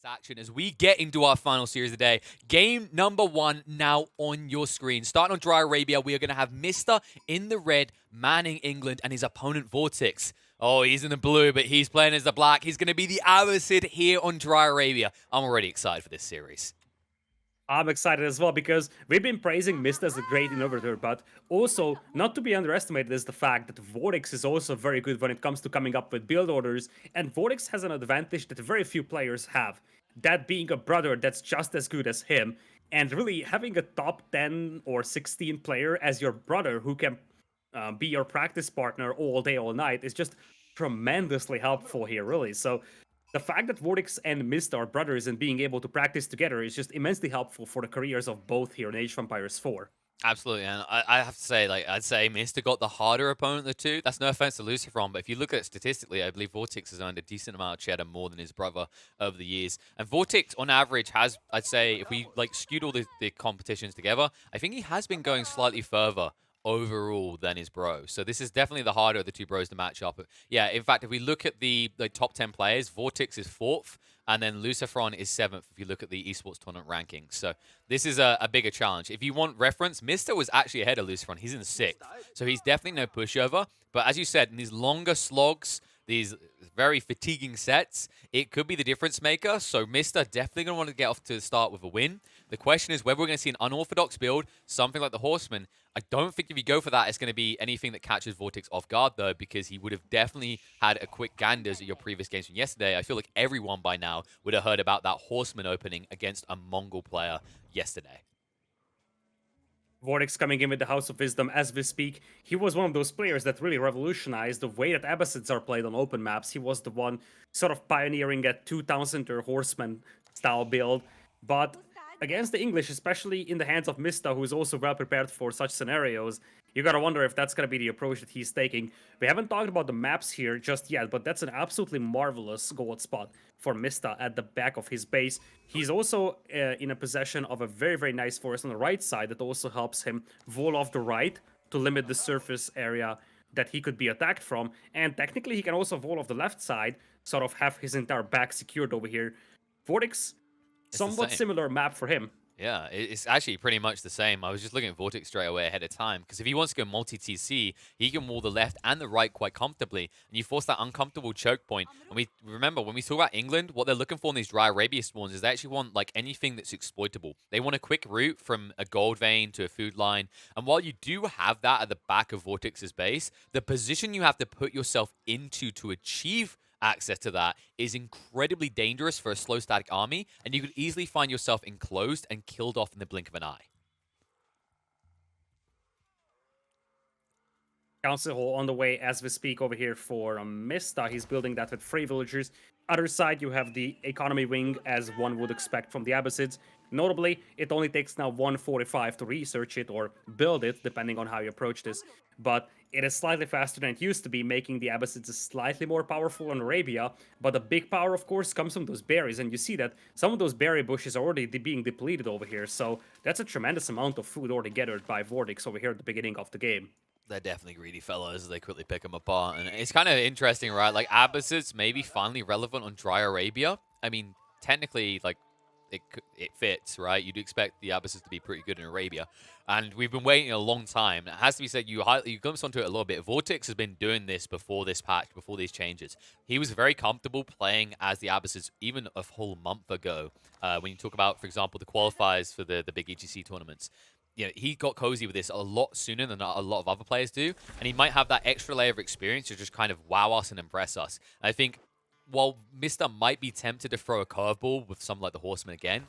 action as we get into our final series of the day. Game number 1 now on your screen. Starting on Dry Arabia, we are going to have Mr. in the red, manning England, and his opponent Vortix. Oh, he's in the blue, but he's playing as the black. He's going to be the Abbasid here on Dry Arabia. I'm already excited for this series. I'm excited as well because we've been praising Mist as a great innovator, but also not to be underestimated is the fact that Vortix is also very good when it comes to coming up with build orders, and Vortix has an advantage that very few players have. That being a brother that's just as good as him, and really having a top 10 or 16 player as your brother who can be your practice partner all day, all night is just tremendously helpful here, really. So the fact that Vortix and Mist are brothers and being able to practice together is just immensely helpful for the careers of both here in Age of Empires 4. Absolutely, and I have to say, I'd say Mr. got the harder opponent of the two. That's no offense to Luciferon, but if you look at it statistically, I believe Vortix has earned a decent amount of cheddar more than his brother over the years. And Vortix, on average, has, I'd say, if we skewed all the competitions together, I think he has been going slightly further overall than his bro. So this is definitely the harder of the two bros to match up. Yeah, in fact, if we look at the top 10 players, Vortix is 4th, and then Luciferon is 7th if you look at the esports tournament rankings. So this is a bigger challenge. If you want reference, Mr. was actually ahead of Luciferon. He's in 6th. So he's definitely no pushover. But as you said, in these longer slogs, these very fatiguing sets, it could be the difference maker. So Mr. definitely going to want to get off to the start with a win. The question is whether we're going to see an unorthodox build, something like the Horseman. I don't think if you go for that, it's going to be anything that catches Vortix off guard, though, because he would have definitely had a quick ganders at your previous games from yesterday. I feel like everyone by now would have heard about that Horseman opening against a Mongol player yesterday. Vortix coming in with the House of Wisdom as we speak. He was one of those players that really revolutionized the way that Abbasids are played on open maps. He was the one sort of pioneering a 2000er Horseman style build. But against the English, especially in the hands of Mista, who is also well prepared for such scenarios, you gotta wonder if that's gonna be the approach that he's taking. We haven't talked about the maps here just yet, but that's an absolutely marvelous gold spot for Mista at the back of his base. He's also in a possession of a very, very nice forest on the right side that also helps him wall off the right to limit the surface area that he could be attacked from. And technically, he can also wall off the left side, sort of have his entire back secured over here. Vortix, somewhat similar map for him. Yeah, it's actually pretty much the same. I was just looking at Vortix straight away ahead of time, because if he wants to go multi-TC, he can wall the left and the right quite comfortably, and you force that uncomfortable choke point. And we remember, when we talk about England, what they're looking for in these Dry Arabia spawns is they actually want anything that's exploitable. They want a quick route from a gold vein to a food line, and while you do have that at the back of Vortix's base, the position you have to put yourself into to achieve access to that is incredibly dangerous for a slow static army, and you could easily find yourself enclosed and killed off in the blink of an eye. Council Hall on the way as we speak over here for Mista. He's building that with 3 villagers. Other side, you have the economy wing, as one would expect from the Abbasids. Notably, it only takes now 145 to research it or build it, depending on how you approach this. But it is slightly faster than it used to be, making the Abbasids slightly more powerful in Arabia. But the big power, of course, comes from those berries, and you see that some of those berry bushes are already being depleted over here. So that's a tremendous amount of food already gathered by Vortix over here at the beginning of the game. They're definitely greedy fellows. They quickly pick them apart. And it's kind of interesting, right? Like, Abbasids may be finally relevant on Dry Arabia. I mean, technically, it fits, right? You'd expect the Abbasids to be pretty good in Arabia. And we've been waiting a long time. It has to be said, you glimpsed onto it a little bit. Vortix has been doing this before this patch, before these changes. He was very comfortable playing as the Abbasids even a whole month ago. When you talk about, for example, the qualifiers for the big EGC tournaments. You know, he got cozy with this a lot sooner than a lot of other players do, and he might have that extra layer of experience to just kind of wow us and impress us. And I think while Mr. might be tempted to throw a curveball with something like the Horseman again,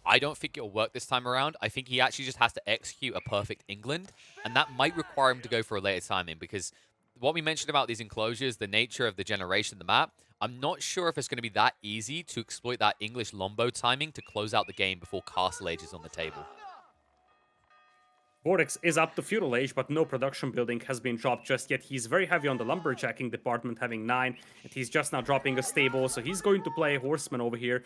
I don't think it'll work this time around. I think he actually just has to execute a perfect England, and that might require him to go for a later timing, because what we mentioned about these enclosures, the nature of the generation of the map, I'm not sure if it's going to be that easy to exploit that English Lombo timing to close out the game before Castle Age is on the table. Vortix is up to Feudal Age, but no production building has been dropped just yet. He's very heavy on the lumberjacking department, having 9, and he's just now dropping a stable, so he's going to play Horseman over here.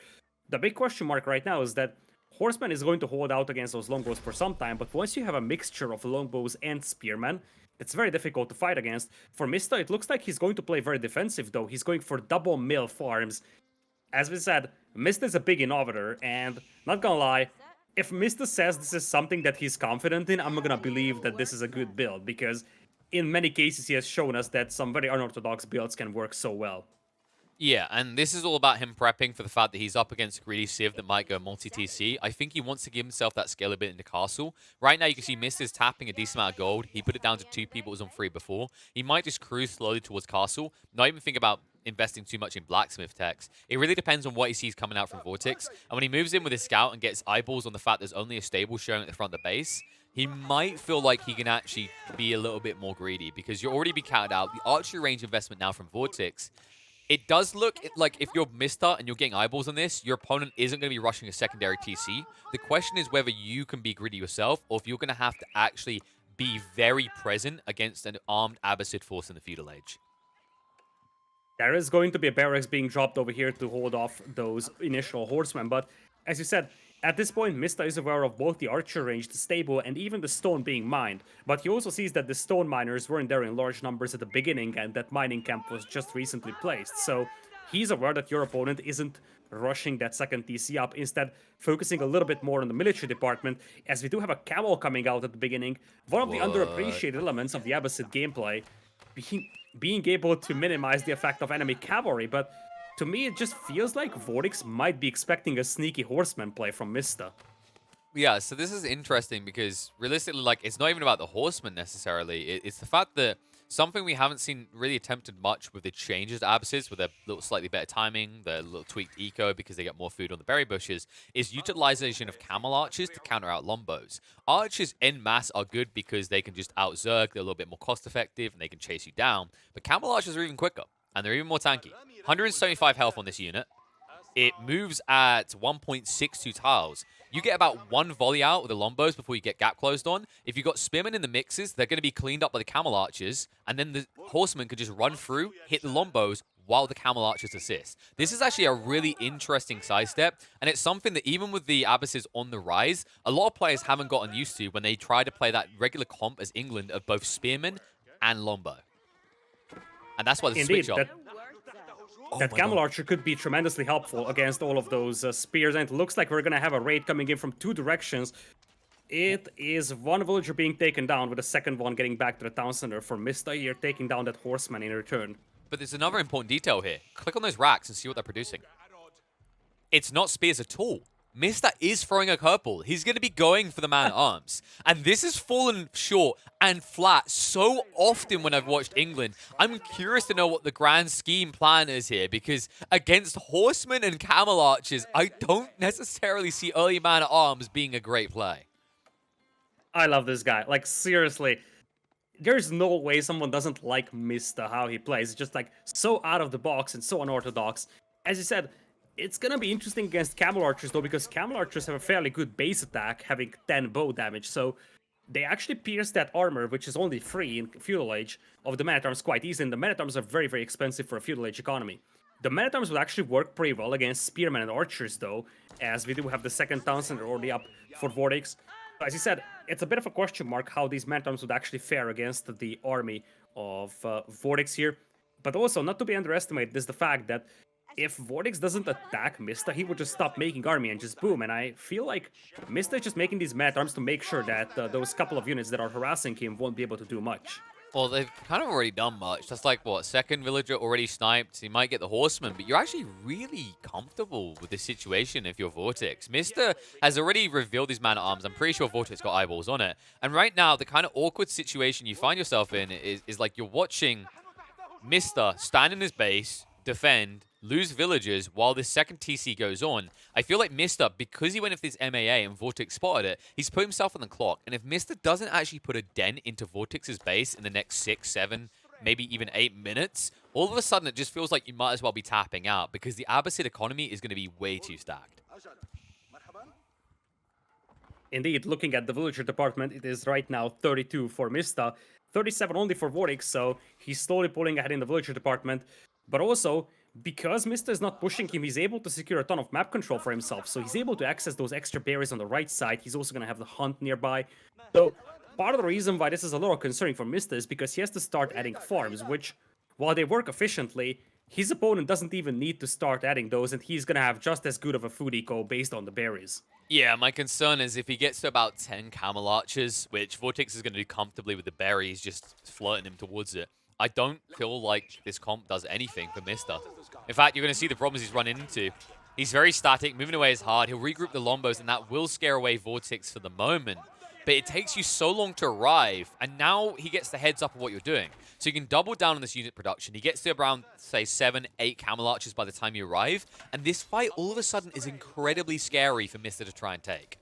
The big question mark right now is that Horseman is going to hold out against those longbows for some time, but once you have a mixture of longbows and spearmen, it's very difficult to fight against. For Mista, it looks like he's going to play very defensive, though. He's going for double mill farms. as we said, Mista is a big innovator, and not gonna lie, if Mista says this is something that he's confident in, I'm gonna believe that this is a good build, because in many cases he has shown us that some very unorthodox builds can work so well. Yeah, and this is all about him prepping for the fact that he's up against a greedy Civ that might go multi-TC. I think he wants to give himself that scale a bit into Castle. Right now, you can see Mist is tapping a decent amount of gold. He put it down to 2 people, it was on 3 before. He might just cruise slowly towards Castle, not even think about investing too much in blacksmith techs. It really depends on what he sees coming out from Vortix. And when he moves in with his scout and gets eyeballs on the fact there's only a stable showing at the front of the base, he might feel like he can actually be a little bit more greedy because you're already be counted out. The archery range investment now from Vortix, it does look like if you're Mista and you're getting eyeballs on this, your opponent isn't going to be rushing a secondary TC. The question is whether you can be greedy yourself or if you're going to have to actually be very present against an armed Abbasid force in the feudal age. There is going to be a barracks being dropped over here to hold off those initial horsemen, but as you said, at this point, Mista is aware of both the archer range, the stable, and even the stone being mined. But he also sees that the stone miners weren't there in large numbers at the beginning, and that mining camp was just recently placed. So he's aware that your opponent isn't rushing that second TC up, instead focusing a little bit more on the military department, as we do have a camel coming out at the beginning. One of the underappreciated elements of the Abbasid gameplay, being able to minimize the effect of enemy cavalry, but to me, it just feels like Vortix might be expecting a sneaky horseman play from Mista. Yeah, so this is interesting because realistically, like, it's not even about the horsemen necessarily. It's the fact that something we haven't seen really attempted much with the changes to Abbassids, with their little slightly better timing, their little tweaked eco because they get more food on the berry bushes, is utilization of camel archers to counter out lombos. Archers en masse are good because they can just out-zerg, they're a little bit more cost-effective, and they can chase you down. But camel archers are even quicker, and they're even more tanky. 175 health on this unit. It moves at 1.62 tiles. You get about 1 volley out with the lombos before you get gap closed on. If you've got spearmen in the mixes, they're going to be cleaned up by the camel archers, and then the horsemen could just run through, hit the lombos, while the camel archers assist. This is actually a really interesting sidestep, and it's something that even with the Abbassids on the rise, a lot of players haven't gotten used to when they try to play that regular comp as England of both spearmen and lombo. And that's why the Indeed, switch up. That camel archer could be tremendously helpful against all of those spears, and it looks like we're gonna have a raid coming in from 2 directions. It is one villager being taken down, with the second one getting back to the town center for Mista here, taking down that horseman in return. But there's another important detail here. Click on those racks and see what they're producing. It's not spears at all. Mista is throwing a curveball. He's going to be going for the man-at-arms. And this has fallen short and flat so often when I've watched England. I'm curious to know what the grand scheme plan is here, because against horsemen and camel archers, I don't necessarily see early man-at-arms being a great play. I love this guy. Like, seriously. There's no way someone doesn't like Mista, how he plays. It's just, like, so out of the box and so unorthodox. As you said, it's gonna be interesting against camel archers, though, because camel archers have a fairly good base attack, having 10 bow damage, so they actually pierce that armor, which is only 3 in feudal age, of the men-at-arms quite easy, and the men-at-arms are very, very expensive for a feudal age economy. The men-at-arms would actually work pretty well against spearmen and archers, though, as we do have the second town center already up for Vortix. As you said, it's a bit of a question mark how these men-at-arms would actually fare against the army of Vortix here, but also, not to be underestimated, is the fact that if Vortix doesn't attack Mista, he would just stop making army and just boom. And I feel like Mista is just making these men-at-arms to make sure that those couple of units that are harassing him won't be able to do much. Well, they've kind of already done much. That's like, what, second villager already sniped. He might get the horseman, but you're actually really comfortable with this situation if you're Vortix. Mista has already revealed his man-at-arms. I'm pretty sure Vortix got eyeballs on it. And right now, the kind of awkward situation you find yourself in is like you're watching Mista stand in his base, defend, lose villagers while this second TC goes on. I feel like Mista, because he went with this MAA and Vortix spotted it, he's put himself on the clock. And if Mista doesn't actually put a dent into Vortix's base in the next 6, 7, maybe even 8 minutes, all of a sudden it just feels like you might as well be tapping out, because the Abbasid economy is going to be way too stacked. Indeed, looking at the villager department, it is right now 32 for Mista, 37 only for Vortix, so he's slowly pulling ahead in the villager department. But also, because Mista is not pushing him, he's able to secure a ton of map control for himself, so he's able to access those extra berries on the right side. He's also going to have the hunt nearby. So, part of the reason why this is a little concerning for Mista is because he has to start adding farms, which, while they work efficiently, his opponent doesn't even need to start adding those, and he's gonna have just as good of a food eco based on the berries. Yeah, my concern is if he gets to about 10 Camel Archers, which Vortix is going to do comfortably with the berries, just flirting him towards it, I don't feel like this comp does anything for Mister. In fact, you're going to see the problems he's running into. He's very static, moving away is hard, he'll regroup the Lombos, and that will scare away Vortix for the moment. But it takes you so long to arrive, and now he gets the heads up of what you're doing. So you can double down on this unit production. He gets to around, say, 7, 8 Camel Archers by the time you arrive, and this fight all of a sudden is incredibly scary for Mister to try and take.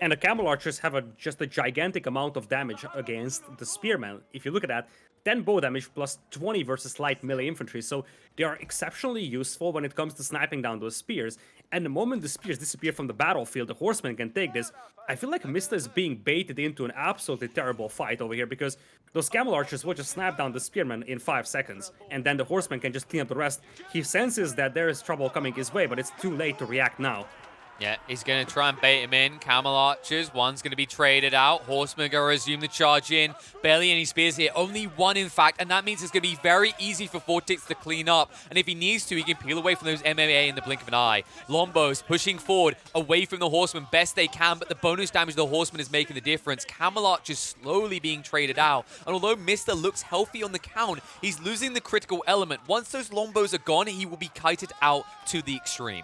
And the Camel Archers have just a gigantic amount of damage against the Spearmen. If you look at that, 10 bow damage plus 20 versus light melee infantry, so they are exceptionally useful when it comes to sniping down those spears. And the moment the spears disappear from the battlefield, the horsemen can take this. I feel like Mista is being baited into an absolutely terrible fight over here, because those Camel Archers will just snap down the spearmen in 5 seconds, and then the horsemen can just clean up the rest. He senses that there is trouble coming his way, but it's too late to react now. Yeah, he's going to try and bait him in. Camel Archers, one's going to be traded out. Horsemen going to resume the charge in. Barely any spears here. Only one, in fact, and that means it's going to be very easy for Vortix to clean up. And if he needs to, he can peel away from those MMA in the blink of an eye. Lombos pushing forward, away from the Horsemen best they can, but the bonus damage of the Horsemen is making the difference. Camel Archers slowly being traded out. And although Mister looks healthy on the count, he's losing the critical element. Once those Lombos are gone, he will be kited out to the extreme.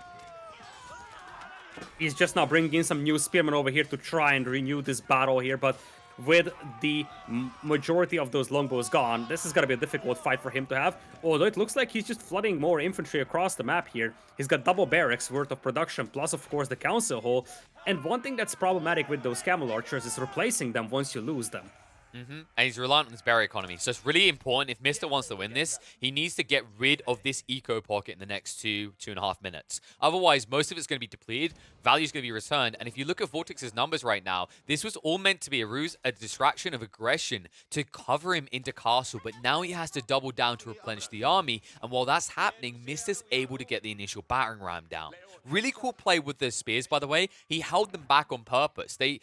He's just now bringing in some new spearmen over here to try and renew this battle here, but with the majority of those longbows gone, this is going to be a difficult fight for him to have. Although it looks like he's just flooding more infantry across the map here. He's got double barracks worth of production, plus of course the council hall. And one thing that's problematic with those Camel Archers is replacing them once you lose them. And he's reliant on his berry economy. So it's really important, if Mister wants to win this, he needs to get rid of this eco pocket in the next 2.5 minutes. Otherwise, most of it's going to be depleted, value's going to be returned, and if you look at Vortix's numbers right now, this was all meant to be a ruse, a distraction of aggression to cover him into castle, but now he has to double down to replenish the army, and while that's happening, Mister's able to get the initial battering ram down. Really cool play with the spears, by the way. He held them back on purpose. He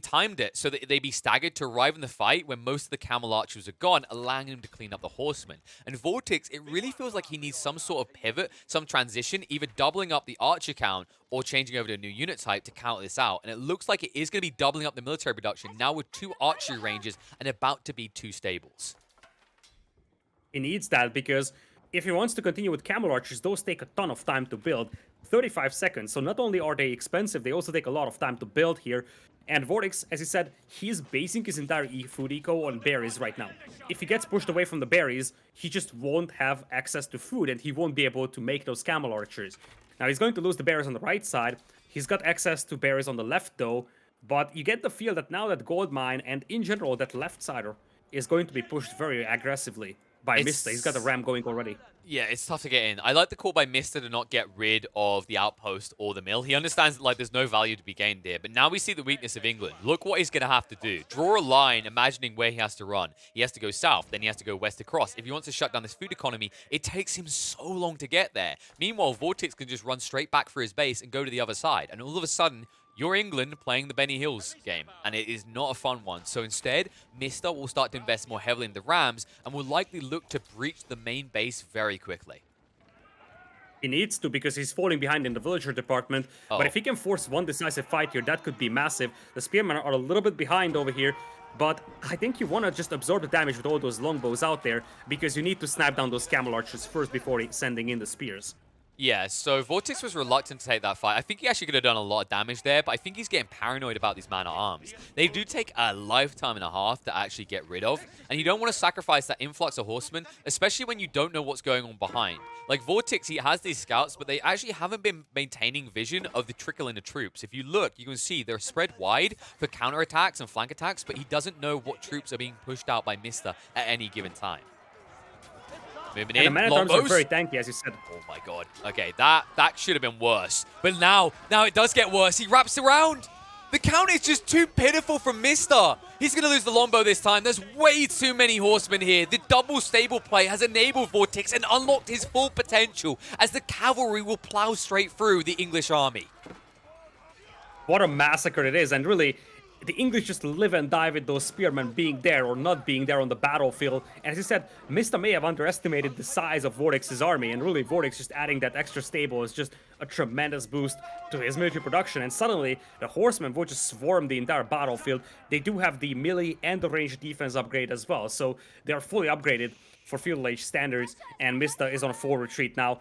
timed it so that they'd be staggered to arrive in the fight when most of the Camel Archers are gone, allowing him to clean up the Horsemen. And Vortix, it really feels like he needs some sort of pivot, some transition, either doubling up the Archer count or changing over to a new unit type to counter this out. And it looks like it is going to be doubling up the military production, now with 2 archery ranges and about to be 2 stables. He needs that because if he wants to continue with Camel Archers, those take a ton of time to build. 35 seconds, so not only are they expensive, they also take a lot of time to build here. And Vortix, as he said, he's basing his entire food eco on berries right now. If he gets pushed away from the berries, he just won't have access to food, and he won't be able to make those Camel Archers. Now, he's going to lose the berries on the right side. He's got access to berries on the left, though. But you get the feel that now that Gold Mine, and in general, that left side is going to be pushed very aggressively by Mista. He's got a ram going already. Yeah, it's tough to get in. I like the call by Mister to not get rid of the outpost or the mill. He understands that, like, there's no value to be gained here. But now we see the weakness of England. Look what he's going to have to do. Draw a line, imagining where he has to run. He has to go south, then he has to go west across. If he wants to shut down this food economy, it takes him so long to get there. Meanwhile, Vortix can just run straight back for his base and go to the other side. And all of a sudden, you're England playing the Benny Hills game, and it is not a fun one. So instead, Mister will start to invest more heavily in the Rams and will likely look to breach the main base very quickly. He needs to, because he's falling behind in the villager department. But if he can force one decisive fight here, that could be massive. The spearmen are a little bit behind over here, but I think you want to just absorb the damage with all those longbows out there, because you need to snap down those Camel Archers first before sending in the spears. Yeah, so Vortix was reluctant to take that fight. I think he actually could have done a lot of damage there, but I think he's getting paranoid about these man-at-arms. They do take a lifetime and a half to actually get rid of, and you don't want to sacrifice that influx of horsemen, especially when you don't know what's going on behind. Like Vortix, he has these scouts, but they actually haven't been maintaining vision of the trickle in the troops. If you look, you can see they're spread wide for counterattacks and flank attacks, but he doesn't know what troops are being pushed out by Mister at any given time. Moving in, the man-at-arms are very tanky, as you said. Oh my god. Okay, that should have been worse. But now it does get worse. He wraps around. The count is just too pitiful from Mister. He's going to lose the longbow this time. There's way too many horsemen here. The double stable play has enabled Vortix and unlocked his full potential as the cavalry will plow straight through the English army. What a massacre it is, and really, the English just live and die with those spearmen being there or not being there on the battlefield. And as you said, Mista may have underestimated the size of Vortix's army, and really Vortix just adding that extra stable is just a tremendous boost to his military production. And suddenly, the horsemen will just swarm the entire battlefield. They do have the melee and the ranged defense upgrade as well, so they are fully upgraded for Field Age standards, and Mista is on a full retreat now.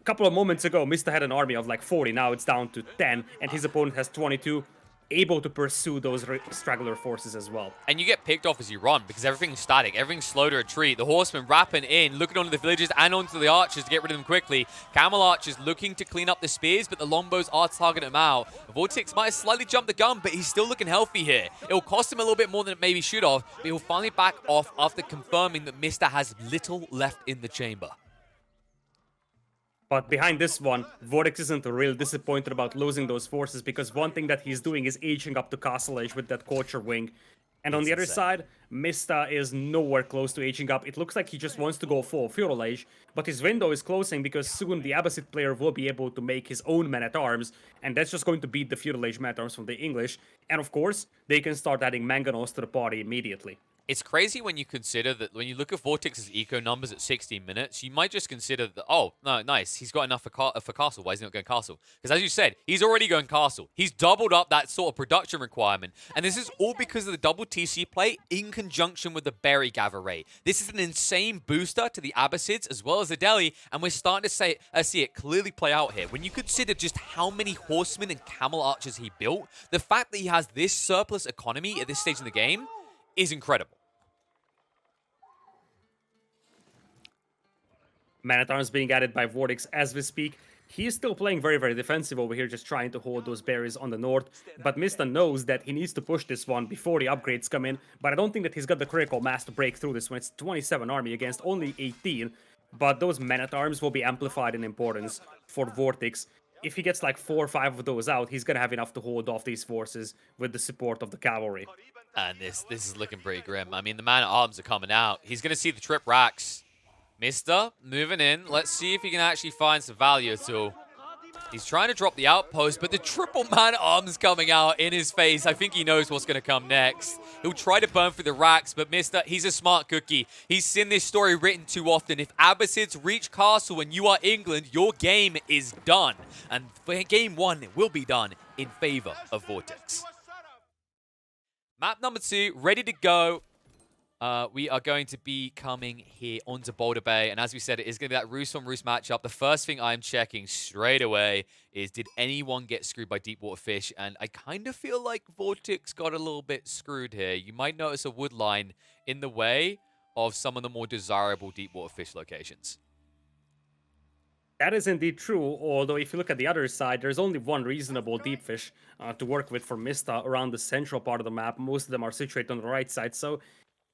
A couple of moments ago, Mista had an army of like 40, now it's down to 10, and his opponent has 22, able to pursue those straggler forces as well. And you get picked off as you run because everything's static, everything's slow to retreat. The horsemen wrapping in, looking onto the villagers and onto the archers to get rid of them quickly. Camel archers looking to clean up the spears, but the longbows are targeting him out. Vortix might have slightly jumped the gun, but he's still looking healthy here. It will cost him a little bit more than it maybe should have, but he'll finally back off after confirming that Mista has little left in the chamber. But behind this one, Vortix isn't really disappointed about losing those forces, because one thing that he's doing is aging up to Castle Age with that Culture Wing. And on the other side, Mista is nowhere close to aging up. It looks like he just wants to go full Feudal Age, but his window is closing because soon the Abbasid player will be able to make his own men-at-arms, and that's just going to beat the Feudal Age men-at-arms from the English. And of course, they can start adding mangonels to the party immediately. It's crazy when you consider that when you look at Vortix's eco numbers at 16 minutes, you might just consider that, oh, no, nice, he's got enough for castle. Why is he not going castle? Because as you said, he's already going castle. He's doubled up that sort of production requirement. And this is all because of the double TC play in conjunction with the berry gather rate. This is an insane booster to the Abbasids as well as the Delhi, and we're starting to see it clearly play out here. When you consider just how many horsemen and camel archers he built, the fact that he has this surplus economy at this stage in the game is incredible. Man-at-arms being added by Vortix as we speak. He is still playing very, very defensive over here, just trying to hold those berries on the north. But Mista knows that he needs to push this one before the upgrades come in. But I don't think that he's got the critical mass to break through this one. It's 27 army against only 18. But those men-at-arms will be amplified in importance for Vortix. If he gets like 4 or 5 of those out, he's going to have enough to hold off these forces with the support of the cavalry. And this is looking pretty grim. I mean, the man-at-arms are coming out. He's going to see the trip racks. Mista moving in. Let's see if he can actually find some value at all. He's trying to drop the outpost, but the triple man-at-arms coming out in his face. I think he knows what's going to come next. He'll try to burn through the racks, but Mista, he's a smart cookie. He's seen this story written too often. If Abbasids reach castle and you are England, your game is done. And for game one, it will be done in favor of Vortix. Map number 2, ready to go. We are going to be coming here onto Boulder Bay, and as we said, it is going to be that Roost on Roost matchup. The first thing I'm checking straight away is, did anyone get screwed by Deepwater Fish? And I kind of feel like Vortix got a little bit screwed here. You might notice a wood line in the way of some of the more desirable Deepwater Fish locations. That is indeed true, although if you look at the other side, there's only one reasonable deep fish to work with for Mista around the central part of the map. Most of them are situated on the right side, so,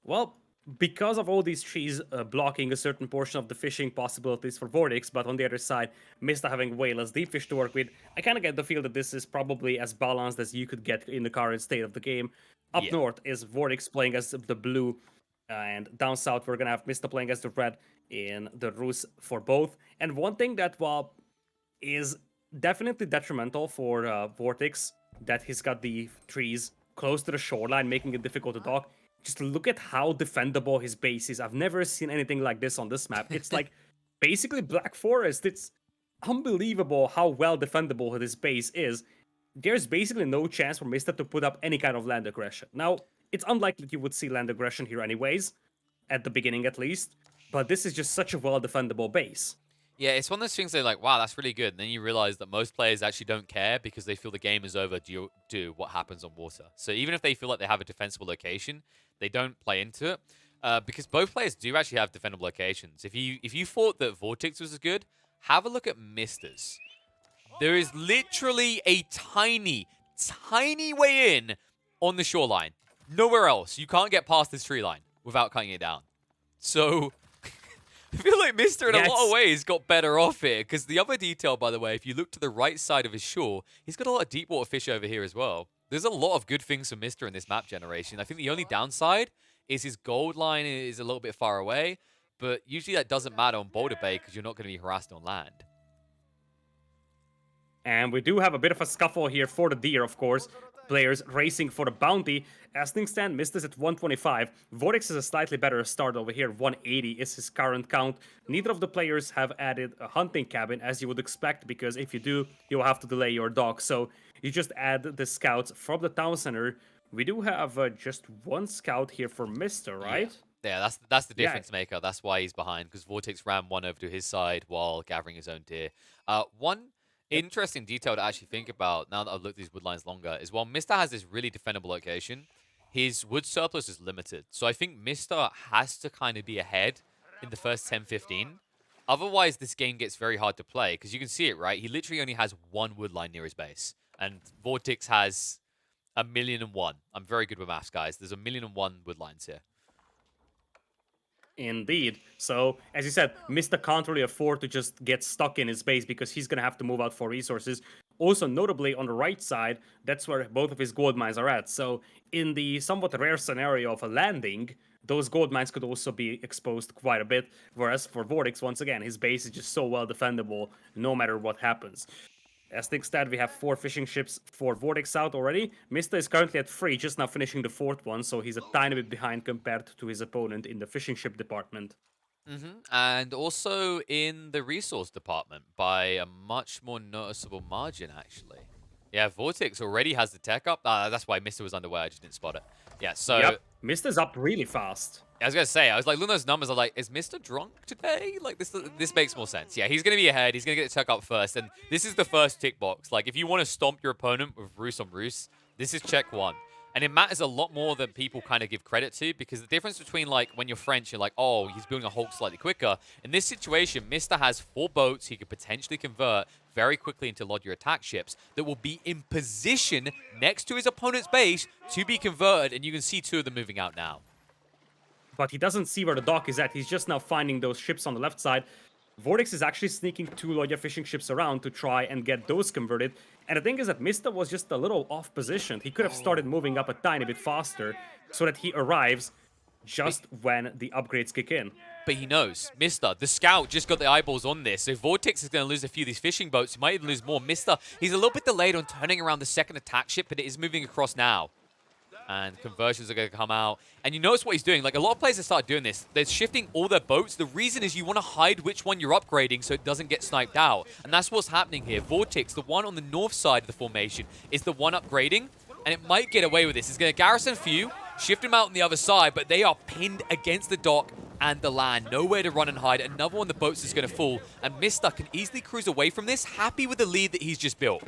well, because of all these trees blocking a certain portion of the fishing possibilities for Vortix, but on the other side, Mista having way less deep fish to work with, I kind of get the feel that this is probably as balanced as you could get in the current state of the game. Up north is Vortix playing as the blue, and down south we're going to have Mista playing as the red in the Rus for both. And one thing that, well, is definitely detrimental for Vortix, that he's got the trees close to the shoreline, making it difficult to dock. Just look at how defendable his base is. I've never seen anything like this on this map. It's like basically Black Forest. It's unbelievable how well defendable his base is. There's basically no chance for Mista to put up any kind of land aggression. Now, it's unlikely you would see land aggression here anyways, at the beginning at least, but this is just such a well-defendable base. Yeah, it's one of those things they're like, wow, that's really good. And then you realize that most players actually don't care because they feel the game is over due to what happens on water. So even if they feel like they have a defensible location, they don't play into it. Because both players do actually have defendable locations. If you thought that Vortix was as good, have a look at Mista's. There is literally a tiny, tiny way in on the shoreline. Nowhere else. You can't get past this tree line without cutting it down. So I feel like Mista in a lot of ways got better off here, because the other detail, by the way, if you look to the right side of his shore, he's got a lot of deep water fish over here as well. There's a lot of good things for Mista in this map generation. I think the only downside is his gold line is a little bit far away, but usually that doesn't matter on Boulder Bay because you're not going to be harassed on land. And we do have a bit of a scuffle here for the deer, of course. Players racing for the bounty. As things stand, Mist is at 125. Vortix is a slightly better start over here. 180 is his current count. Neither of the players have added a hunting cabin, as you would expect, because if you do, you'll have to delay your dock. So you just add the scouts from the town center. We do have just one scout here for Mister, right? Yeah, that's the difference maker. That's why he's behind, because Vortix ran one over to his side while gathering his own deer. One interesting detail to actually think about now that I've looked at these wood lines longer is while Mister has this really defendable location, his wood surplus is limited. So I think Mister has to kind of be ahead in the first 10-15. Otherwise, this game gets very hard to play, because you can see it, right? He literally only has one wood line near his base, and Vortix has 1,000,001. I'm very good with maths, guys. There's 1,000,001 wood lines here. Indeed. So, as you said, Mista can't really afford to just get stuck in his base because he's going to have to move out for resources. Also, notably, on the right side, that's where both of his gold mines are at. So, in the somewhat rare scenario of a landing, those gold mines could also be exposed quite a bit. Whereas for Vortix, once again, his base is just so well defendable no matter what happens. As things stand, we have 4 fishing ships for Vortix out already. Mista is currently at 3, just now finishing the 4th one, so he's a tiny bit behind compared to his opponent in the fishing ship department. And also in the resource department by a much more noticeable margin, actually. Yeah, Vortix already has the tech up. That's why Mister was underway. I just didn't spot it. Yeah, so... Yep, Mista's up really fast. I was going to say, I was like, looking at those numbers, I'm like, is Mister drunk today? Like, this makes more sense. Yeah, he's going to be ahead. He's going to get the tech up first. And this is the first tick box. Like, if you want to stomp your opponent with Roost on Roost, this is check 1. And it matters a lot more than people kind of give credit to, because the difference between, like, when you're French, you're like, oh, he's building a Hulk slightly quicker. In this situation, Mister has 4 boats he could potentially convert very quickly into Lodger attack ships that will be in position next to his opponent's base to be converted, and you can see 2 of them moving out now. But he doesn't see where the dock is at. He's just now finding those ships on the left side. Vortix is actually sneaking 2 Lodger fishing ships around to try and get those converted. And the thing is that Mista was just a little off positioned. He could have started moving up a tiny bit faster so that he arrives just when the upgrades kick in. But he knows. Mister, the scout, just got the eyeballs on this. So Vortix is going to lose a few of these fishing boats. He might even lose more. Mister, he's a little bit delayed on turning around the second attack ship, but it is moving across now. And conversions are going to come out. And you notice what he's doing. Like, a lot of players have started doing this. They're shifting all their boats. The reason is you want to hide which one you're upgrading so it doesn't get sniped out. And that's what's happening here. Vortix, the one on the north side of the formation, is the one upgrading. And it might get away with this. It's going to garrison a few, shift them out on the other side, but they are pinned against the dock and the land. Nowhere to run and hide. Another one of the boats is going to fall. And Mister can easily cruise away from this, happy with the lead that he's just built.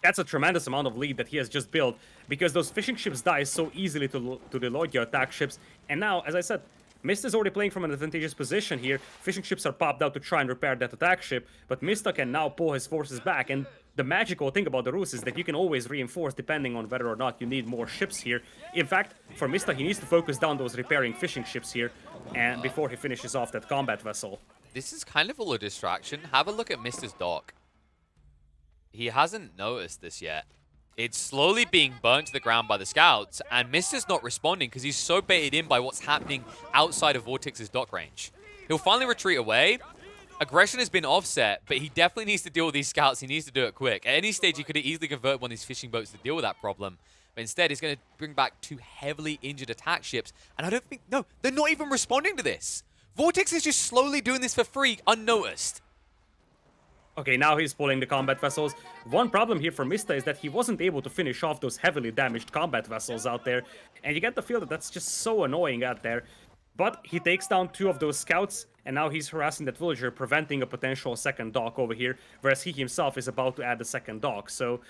That's a tremendous amount of lead that he has just built, because those fishing ships die so easily to the Lodger attack ships. And now, as I said, Mista is already playing from an advantageous position here. Fishing ships are popped out to try and repair that attack ship, but Mista can now pull his forces back. And the magical thing about the ruse is that you can always reinforce depending on whether or not you need more ships here. In fact, for Mista, he needs to focus down those repairing fishing ships here and before he finishes off that combat vessel. This is kind of all a distraction. Have a look at Mister's dock. He hasn't noticed this yet. It's slowly being burnt to the ground by the scouts, and Mister's not responding because he's so baited in by what's happening outside of Vortix's dock range. He'll finally retreat away. Aggression has been offset, but he definitely needs to deal with these scouts. He needs to do it quick. At any stage, he could have easily converted one of these fishing boats to deal with that problem. But instead, he's going to bring back 2 heavily injured attack ships. And I don't think... No, they're not even responding to this. Vortix is just slowly doing this for free, unnoticed. Okay, now he's pulling the combat vessels. One problem here for Mista is that he wasn't able to finish off those heavily damaged combat vessels out there. And you get the feel that that's just so annoying out there. But he takes down 2 of those scouts, and now he's harassing that villager, preventing a potential second dock over here, whereas he himself is about to add the second dock. So,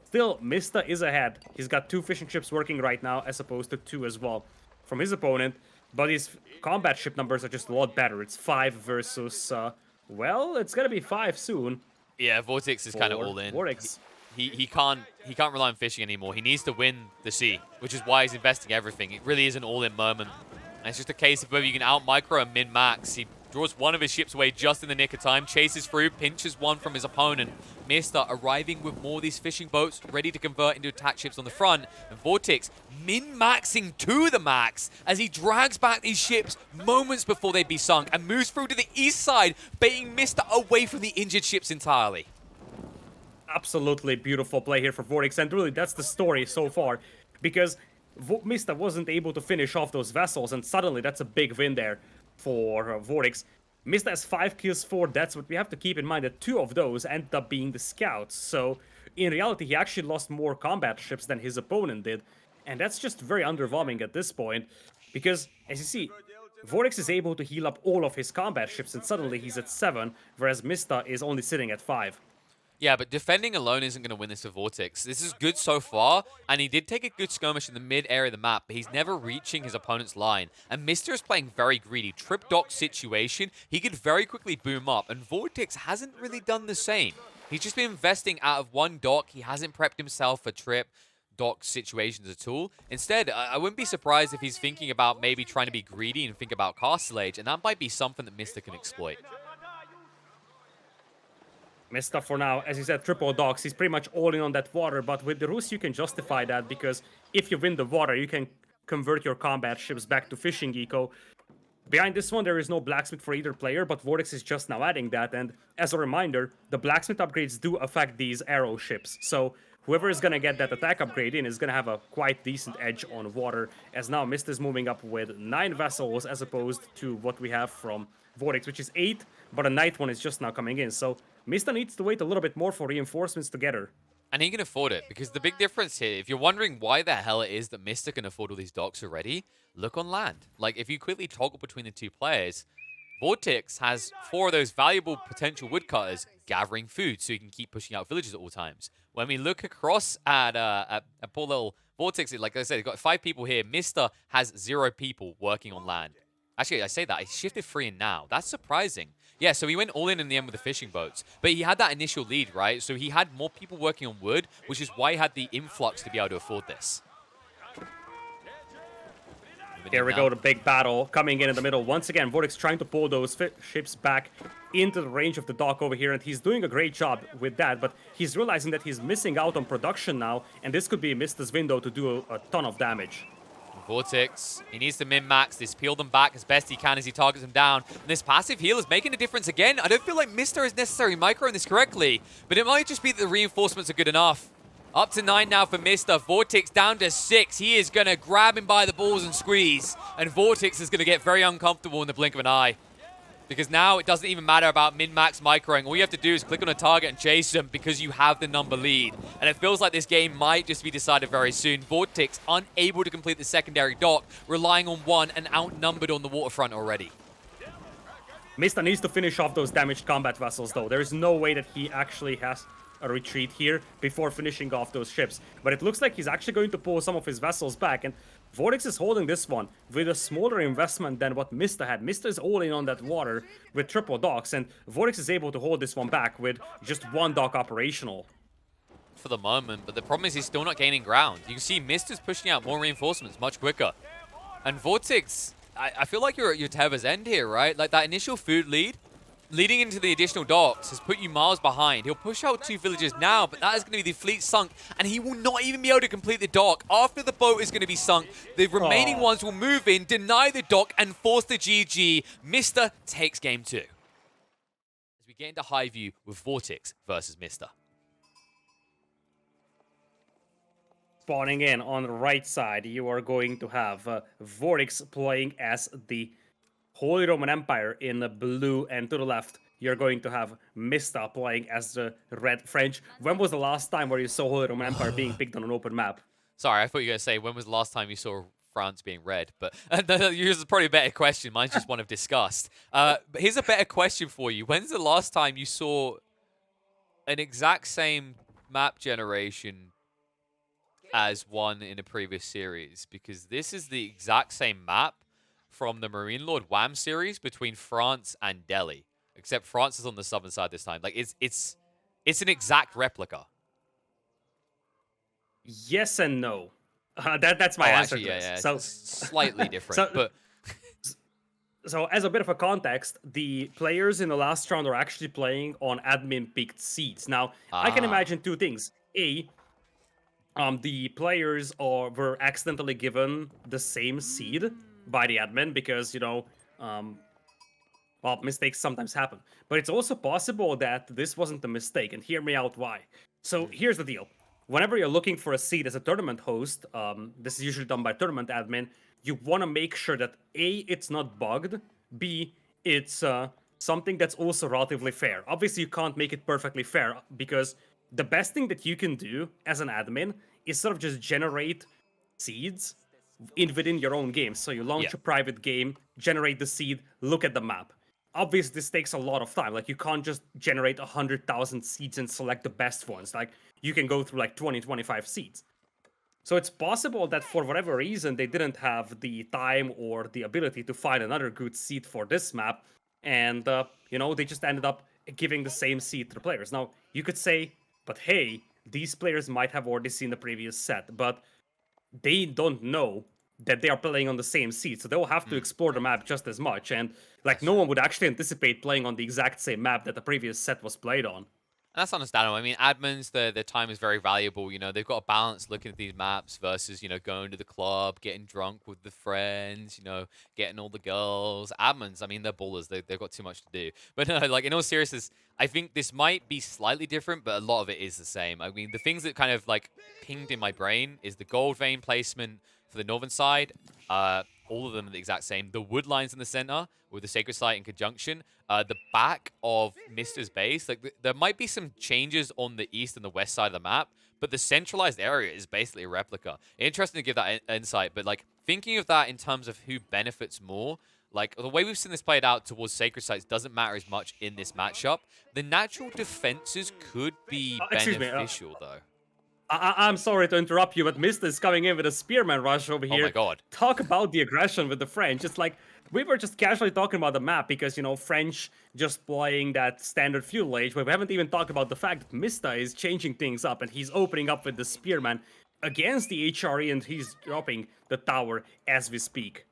still, Mista is ahead. He's got 2 fishing ships working right now, as opposed to 2 as well from his opponent. But his combat ship numbers are just a lot better. It's 5 versus... well, it's gonna be 5 soon. Yeah, Vortix is kind of all in. Vortix. He can't rely on fishing anymore. He needs to win the sea, which is why he's investing everything. It really is an all-in moment. And it's just a case of whether you can out-micro and min-max. He draws one of his ships away just in the nick of time, chases through, pinches one from his opponent. Mista arriving with more of these fishing boats, ready to convert into attack ships on the front. And Vortix min-maxing to the max as he drags back these ships moments before they'd be sunk and moves through to the east side, baiting Mista away from the injured ships entirely. absolutely beautiful play here for Vortix, and really that's the story so far, because Mista wasn't able to finish off those vessels, and suddenly that's a big win there for Vortix. Mista has 5 kills, 4 deaths, but we have to keep in mind that 2 of those ended up being the scouts, so in reality he actually lost more combat ships than his opponent did, and that's just very underwhelming at this point, because, as you see, Vortix is able to heal up all of his combat ships, and suddenly he's at 7, whereas Mista is only sitting at 5. Yeah, but defending alone isn't going to win this for Vortix. This is good so far, and he did take a good skirmish in the mid area of the map, but he's never reaching his opponent's line. And Mr. is playing very greedy. Trip dock situation, he could very quickly boom up, and Vortix hasn't really done the same. He's just been investing out of one dock. He hasn't prepped himself for trip dock situations at all. Instead, I wouldn't be surprised if he's thinking about maybe trying to be greedy and think about Castle Age, and that might be something that Mr. can exploit. Mista for now, as you said, triple docks. He's pretty much all in on that water, but with the Rus you can justify that, because if you win the water, you can convert your combat ships back to fishing eco. Behind this one, there is no blacksmith for either player, but Vortix is just now adding that, and as a reminder, the blacksmith upgrades do affect these arrow ships, so whoever is gonna get that attack upgrade in is gonna have a quite decent edge on water, as now Mist is moving up with 9 vessels as opposed to what we have from Vortix, which is 8, but a night one is just now coming in, so Mista needs to wait a little bit more for reinforcements to get her. And he can afford it, because the big difference here, if you're wondering why the hell it is that Mista can afford all these docks already, look on land. Like, if you quickly toggle between the two players, Vortix has 4 of those valuable potential woodcutters gathering food so he can keep pushing out villages at all times. When we look across at poor little Vortix, like I said, he's got 5 people here. Mista has 0 people working on land. Actually, I say that. He shifted 3 in now. That's surprising. Yeah, so he went all in the end with the fishing boats. But he had that initial lead, right? So he had more people working on wood, which is why he had the influx to be able to afford this. Here we go, the big battle coming in the middle. Once again, Vortix trying to pull those ships back into the range of the dock over here, and he's doing a great job with that, but he's realizing that he's missing out on production now, and this could be Mista's window to do a ton of damage. Vortix, he needs to min-max this, peel them back as best he can as he targets them down. And this passive heal is making a difference again. I don't feel like Mr. is necessarily microing this correctly, but it might just be that the reinforcements are good enough. Up to 9 now for Mr. Vortix down to 6. He is going to grab him by the balls and squeeze. And Vortix is going to get very uncomfortable in the blink of an eye. Because now it doesn't even matter about min-max microing. All you have to do is click on a target and chase them because you have the number lead. And it feels like this game might just be decided very soon. Vortix unable to complete the secondary dock, relying on 1 and outnumbered on the waterfront already. Mista needs to finish off those damaged combat vessels, though. There is no way that he actually has a retreat here before finishing off those ships. But it looks like he's actually going to pull some of his vessels back, and Vortix is holding this one with a smaller investment than what Mista had. Mista is all in on that water with triple docks, and Vortix is able to hold this one back with just 1 dock operational. For the moment, but the problem is he's still not gaining ground. You can see Mista's pushing out more reinforcements much quicker. And Vortix, I feel like you're at your Teva's end here, right? Like that initial food lead, leading into the additional docks, has put you miles behind. He'll push out 2 villages now, but that is going to be the fleet sunk, and he will not even be able to complete the dock. After the boat is going to be sunk, the remaining ones will move in, deny the dock, and force the GG. Mista takes game 2. As we get into high view with Vortix versus Mista. Spawning in on the right side, you are going to have Vortix playing as the Holy Roman Empire in the blue, and to the left, you're going to have Mista playing as the red French. When was the last time where you saw Holy Roman Empire being picked on an open map? Sorry, I thought you were going to say, when was the last time you saw France being red? But yours is probably a better question. Mine's just one of disgust. But here's a better question for you. When's the last time you saw an exact same map generation as one in a previous series? Because this is the exact same map from the Marine Lord Wham series between France and Delhi, except France is on the southern side this time. Like it's an exact replica. Yes and no. That's my answer actually, to this. yeah. So slightly different, but so as a bit of a context, the players in the last round are actually playing on admin picked seats. Now I can imagine 2 things. A, the players were accidentally given the same seed by the admin because, you know, well, mistakes sometimes happen. But it's also possible that this wasn't a mistake, and hear me out why. So here's the deal. Whenever you're looking for a seat as a tournament host, this is usually done by tournament admin, you want to make sure that A, it's not bugged, B, it's something that's also relatively fair. Obviously, you can't make it perfectly fair because the best thing that you can do as an admin is sort of just generate seeds within your own game. So you Yeah. launch a private game, generate the seed, look at the map. Obviously, this takes a lot of time. Like you can't just generate 100,000 seeds and select the best ones. Like you can go through like 20, 25 seeds. So it's possible that for whatever reason they didn't have the time or the ability to find another good seed for this map, and they just ended up giving the same seed to the players. Now you could say, but hey, these players might have already seen the previous set, but they don't know that they are playing on the same seat, so they'll have to Mm, explore the map just as much. And like that's no true. one would actually anticipate playing on the exact same map that the previous set was played on. That's understandable. I mean, admins, their time is very valuable. You know, they've got a balance looking at these maps versus, going to the club, getting drunk with the friends, getting all the girls. Admins, I mean, they're ballers. They've got too much to do. But no, like, in all seriousness, I think this might be slightly different, but a lot of it is the same. I mean, the things that kind of, like, pinged in my brain is the gold vein placement for the northern side. All of them are the exact same. The wood lines in the center with the sacred site in conjunction. The back of Mister's base, like there might be some changes on the east and the west side of the map, but the centralized area is basically a replica. Interesting to give that insight, but like thinking of that in terms of who benefits more, like the way we've seen this played out towards sacred sites doesn't matter as much in this matchup. The natural defenses could be Excuse me. beneficial though. I'm sorry to interrupt you, but Mista is coming in with a spearman rush over Oh my here. god. Talk about the aggression with the French. It's like we were just casually talking about the map because French just playing that standard fuel age, but we haven't even talked about the fact that Mista is changing things up and he's opening up with the spearman against the HRE and he's dropping the tower as we speak.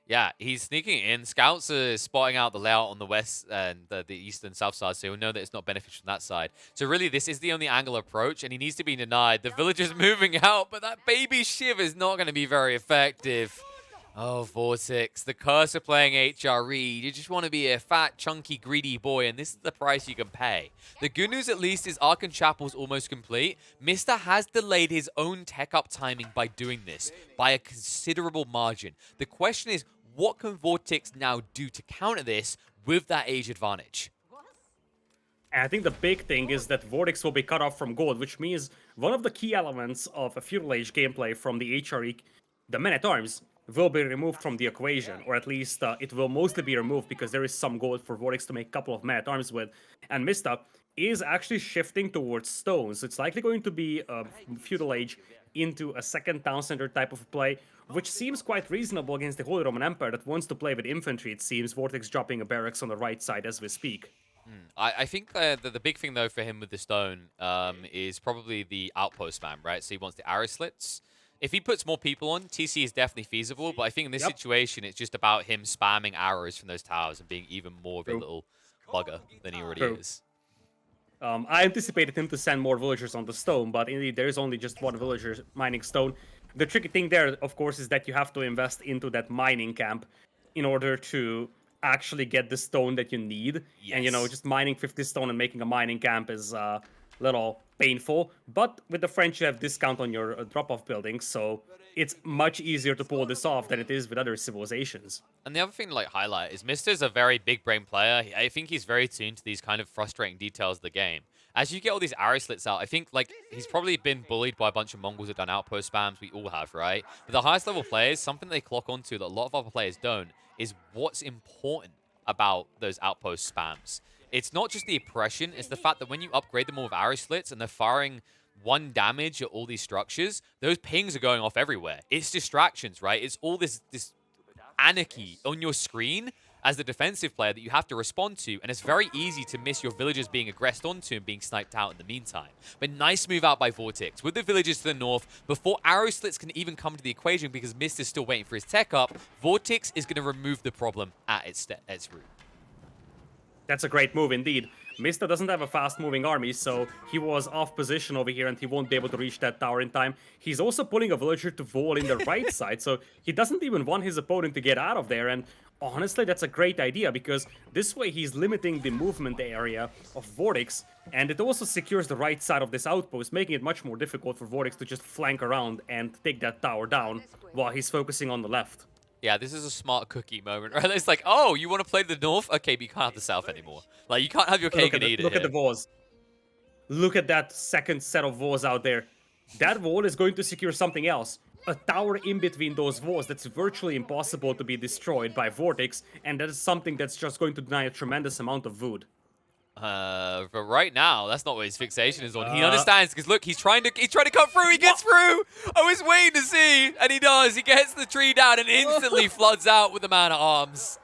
Yeah, he's sneaking in. Scouts are spotting out the layout on the west and the east and south side, so he'll know that it's not beneficial on that side. So really, this is the only angle approach, and he needs to be denied. The villager's moving out, but that baby shiv is not going to be very effective. Oh, Vortix, the curse of playing HRE. You just want to be a fat, chunky, greedy boy, and this is the price you can pay. The good news, at least, is Archon Chapel's almost complete. Mister has delayed his own tech-up timing by doing this, by a considerable margin. The question is, what can Vortix now do to counter this with that age advantage? And I think the big thing is that Vortix will be cut off from gold, which means one of the key elements of a Feudal Age gameplay from the HRE, the Men-at-Arms, will be removed from the equation, or at least it will mostly be removed because there is some gold for Vortix to make a couple of Men-at-Arms with. And Mista is actually shifting towards stones. It's likely going to be a Feudal Age into a second town center type of play, which seems quite reasonable against the Holy Roman Empire that wants to play with infantry, it seems. Vortix dropping a barracks on the right side as we speak. I think the big thing, though, for him with the stone is probably the outpost spam, right? So he wants the arrow slits. If he puts more people on, TC is definitely feasible, but I think in this situation, it's just about him spamming arrows from those towers and being even more of a little bugger than he already is. I anticipated him to send more villagers on the stone, but indeed there is only just one villager mining stone. The tricky thing there, of course, is that you have to invest into that mining camp in order to actually get the stone that you need. Yes. And just mining 50 stone and making a mining camp is a little painful. But with the French, you have discount on your drop-off buildings, so it's much easier to pull this off than it is with other civilizations. And the other thing to highlight is Mister's a very big brain player. I think he's very tuned to these kind of frustrating details of the game. As you get all these arrow slits out, I think he's probably been bullied by a bunch of Mongols that done outpost spams. We all have, right? But the highest level players, something they clock onto that a lot of other players don't, is what's important about those outpost spams. It's not just the oppression, it's the fact that when you upgrade them all with arrow slits and they're firing one damage at all these structures, those pings are going off everywhere. It's distractions, right? It's all this anarchy on your screen as the defensive player that you have to respond to, and it's very easy to miss your villagers being aggressed onto and being sniped out in the meantime. But nice move out by Vortix. With the villagers to the north, before arrow slits can even come to the equation because Mist is still waiting for his tech up, Vortix is going to remove the problem at its root. That's a great move indeed. Mista doesn't have a fast-moving army, so he was off position over here and he won't be able to reach that tower in time. He's also putting a villager to wall in the right side, so he doesn't even want his opponent to get out of there. And Honestly, that's a great idea because this way he's limiting the movement area of Vortix, and it also secures the right side of this outpost, making it much more difficult for Vortix to just flank around and take that tower down while he's focusing on the left. Yeah, this is a smart cookie moment, right? It's like, oh, you want to play the north? Okay, but you can't have the south anymore. Like, you can't have your cake and eat it Look at here. the walls. Look at that second set of walls out there. That wall is going to secure something else. A tower in between those walls that's virtually impossible to be destroyed by Vortix, and that is something that's just going to deny a tremendous amount of wood. But right now, that's not what his fixation is on. He understands because look, he's trying to come through. He gets through. I was waiting to see, and he does. He gets the tree down and instantly floods out with the man at arms.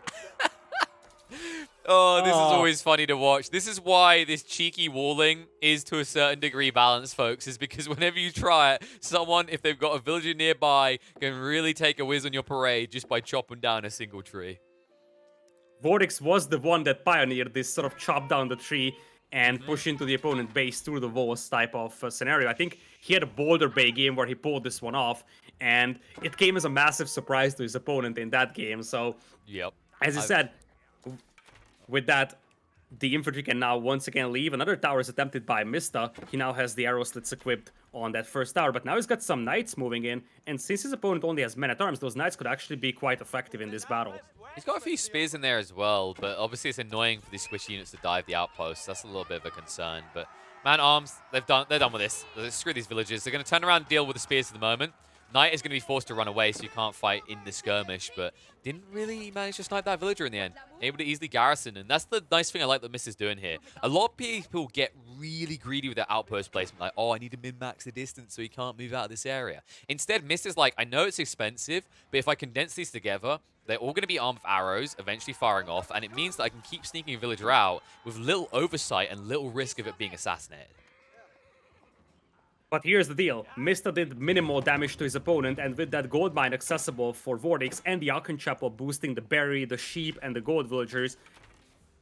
Oh, this is always funny to watch. This is why this cheeky walling is to a certain degree balanced, folks, is because whenever you try it, someone, if they've got a villager nearby, can really take a whiz on your parade just by chopping down a single tree. Vortix was the one that pioneered this sort of chop down the tree and push into the opponent base through the walls type of scenario. I think he had a Boulder Bay game where he pulled this one off, and it came as a massive surprise to his opponent in that game. So, Yep. as I said, with that, the infantry can now once again leave. Another tower is attempted by Mista. He now has the arrow slits equipped on that first tower, but now he's got some knights moving in, and since his opponent only has men-at-arms, those knights could actually be quite effective in this battle. He's got a few spears in there as well, but obviously it's annoying for these squishy units to dive the outposts. That's a little bit of a concern, but man-arms, they're done with this. Screw these villagers. They're going to turn around and deal with the spears at the moment. Knight is going to be forced to run away, so you can't fight in the skirmish, but didn't really manage to snipe that villager in the end. Able to easily garrison, and that's the nice thing I like that Mista's doing here. A lot of people get really greedy with their outpost placement, like, oh, I need to min-max the distance so he can't move out of this area. Instead, Mista's like, I know it's expensive, but if I condense these together, they're all going to be armed with arrows, eventually firing off, and it means that I can keep sneaking a villager out with little oversight and little risk of it being assassinated. But here's the deal. Mista did minimal damage to his opponent, and with that gold mine accessible for Vortix and the Alchemy Chapel boosting the berry, the sheep, and the gold villagers,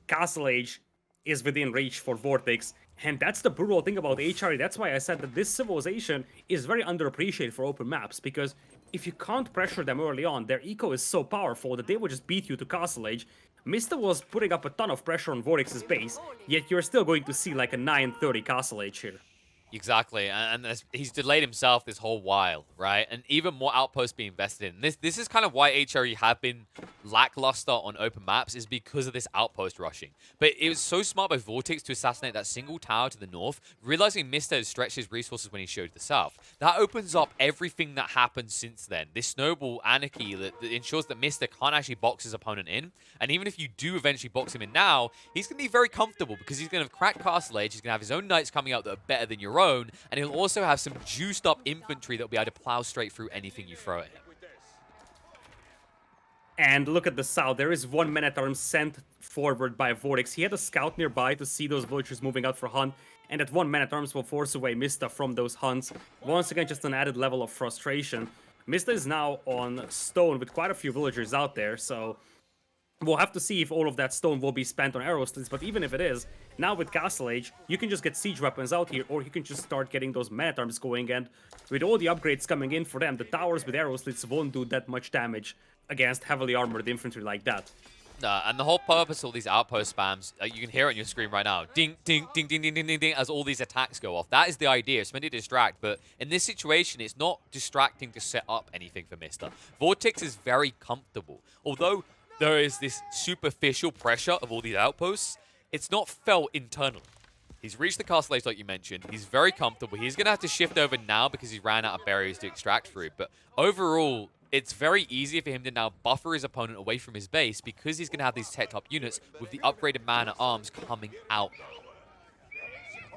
Castle Age is within reach for Vortix. And that's the brutal thing about HRE. That's why I said that this civilization is very underappreciated for open maps, because if you can't pressure them early on, their eco is so powerful that they will just beat you to Castle Age. Mista was putting up a ton of pressure on Vortix's base, yet you're still going to see like a 930 Castle Age here. Exactly, and he's delayed himself this whole while, right? And even more outposts being invested in. This is kind of why HRE have been lackluster on open maps, is because of this outpost rushing. But it was so smart by Vortix to assassinate that single tower to the north, realizing Mista has stretched his resources when he showed the south. That opens up everything that happened since then. This snowball anarchy that ensures that Mista can't actually box his opponent in. And even if you do eventually box him in now, he's going to be very comfortable because he's going to have cracked Castle Age, he's going to have his own knights coming out that are better than your own, and he'll also have some juiced up infantry that'll be able to plow straight through anything you throw at him. And look at the south. There is one man-at-arms sent forward by Vortix. He had a scout nearby to see those villagers moving out for hunt, and that one man-at-arms will force away Mista from those hunts. Once again, just an added level of frustration. Mista is now on stone with quite a few villagers out there, so we'll have to see if all of that stone will be spent on arrow slits, but even if it is, now with Castle Age, you can just get siege weapons out here, or you can just start getting those man-at-arms going, and with all the upgrades coming in for them, the towers with arrow slits won't do that much damage against heavily armored infantry like that. And the whole purpose of all these outpost spams, you can hear it on your screen right now, ding, ding, ding, ding, ding, ding, ding, ding, as all these attacks go off. That is the idea. It's meant to distract, but in this situation, it's not distracting to set up anything for Mista. Vortix is very comfortable. Although there is this superficial pressure of all these outposts, it's not felt internally. He's reached the castle age like you mentioned. He's very comfortable. He's going to have to shift over now because he ran out of barriers to extract through. But overall, it's very easy for him to now buffer his opponent away from his base because he's going to have these tech-top units with the upgraded man-at-arms coming out.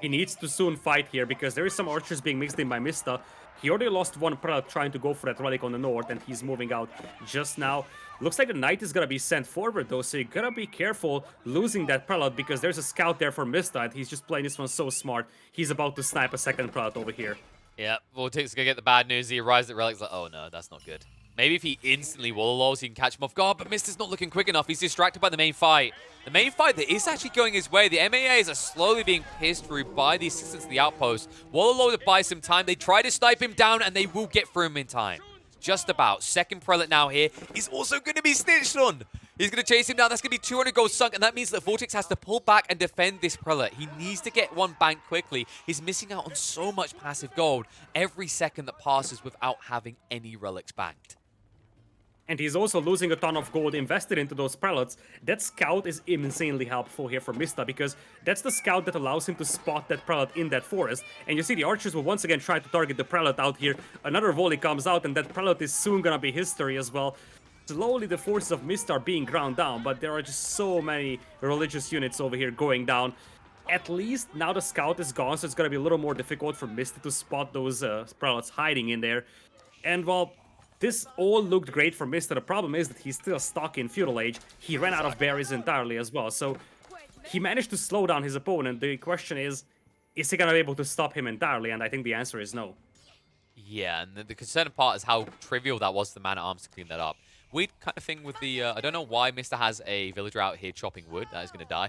He needs to soon fight here because there is some archers being mixed in by Mista. He already lost one prelate trying to go for that relic on the north, and he's moving out just now. Looks like the knight is gonna be sent forward though, so you gotta be careful losing that prelate because there's a scout there for Mista, and he's just playing this one so smart. He's about to snipe a second prelate over here. Yeah, Vortix is gonna get the bad news. He arrives at relics like, oh no, that's not good. Maybe if he instantly wall-lolls, he can catch him off guard, but Mista's not looking quick enough. He's distracted by the main fight. The main fight that is actually going his way. The MAAs are slowly being pierced through by the assistants of the outpost. Wall-lolls to buy some time. They try to snipe him down, and they will get through him in time. Just about. Second prelate now here is also going to be snitched on. He's going to chase him down. That's going to be 200 gold sunk, and that means that Vortix has to pull back and defend this prelate. He needs to get one banked quickly. He's missing out on so much passive gold every second that passes without having any relics banked. And he's also losing a ton of gold invested into those prelates. That scout is insanely helpful here for Mista, because that's the scout that allows him to spot that prelate in that forest. And you see the archers will once again try to target the prelate out here. Another volley comes out, and that prelate is soon gonna be history as well. Slowly the forces of Mista are being ground down, but there are just so many religious units over here going down. At least now the scout is gone, so it's gonna be a little more difficult for Mista to spot those prelates hiding in there. And well, this all looked great for Mista. The problem is that he's still stuck in Feudal Age. He ran out of berries entirely as well. So he managed to slow down his opponent. The question is he going to be able to stop him entirely? And I think the answer is no. Yeah, and the concerning part is how trivial that was for Man-at-Arms to clean that up. Weird kind of thing with the... I don't know why Mista has a villager out here chopping wood. That is going to die.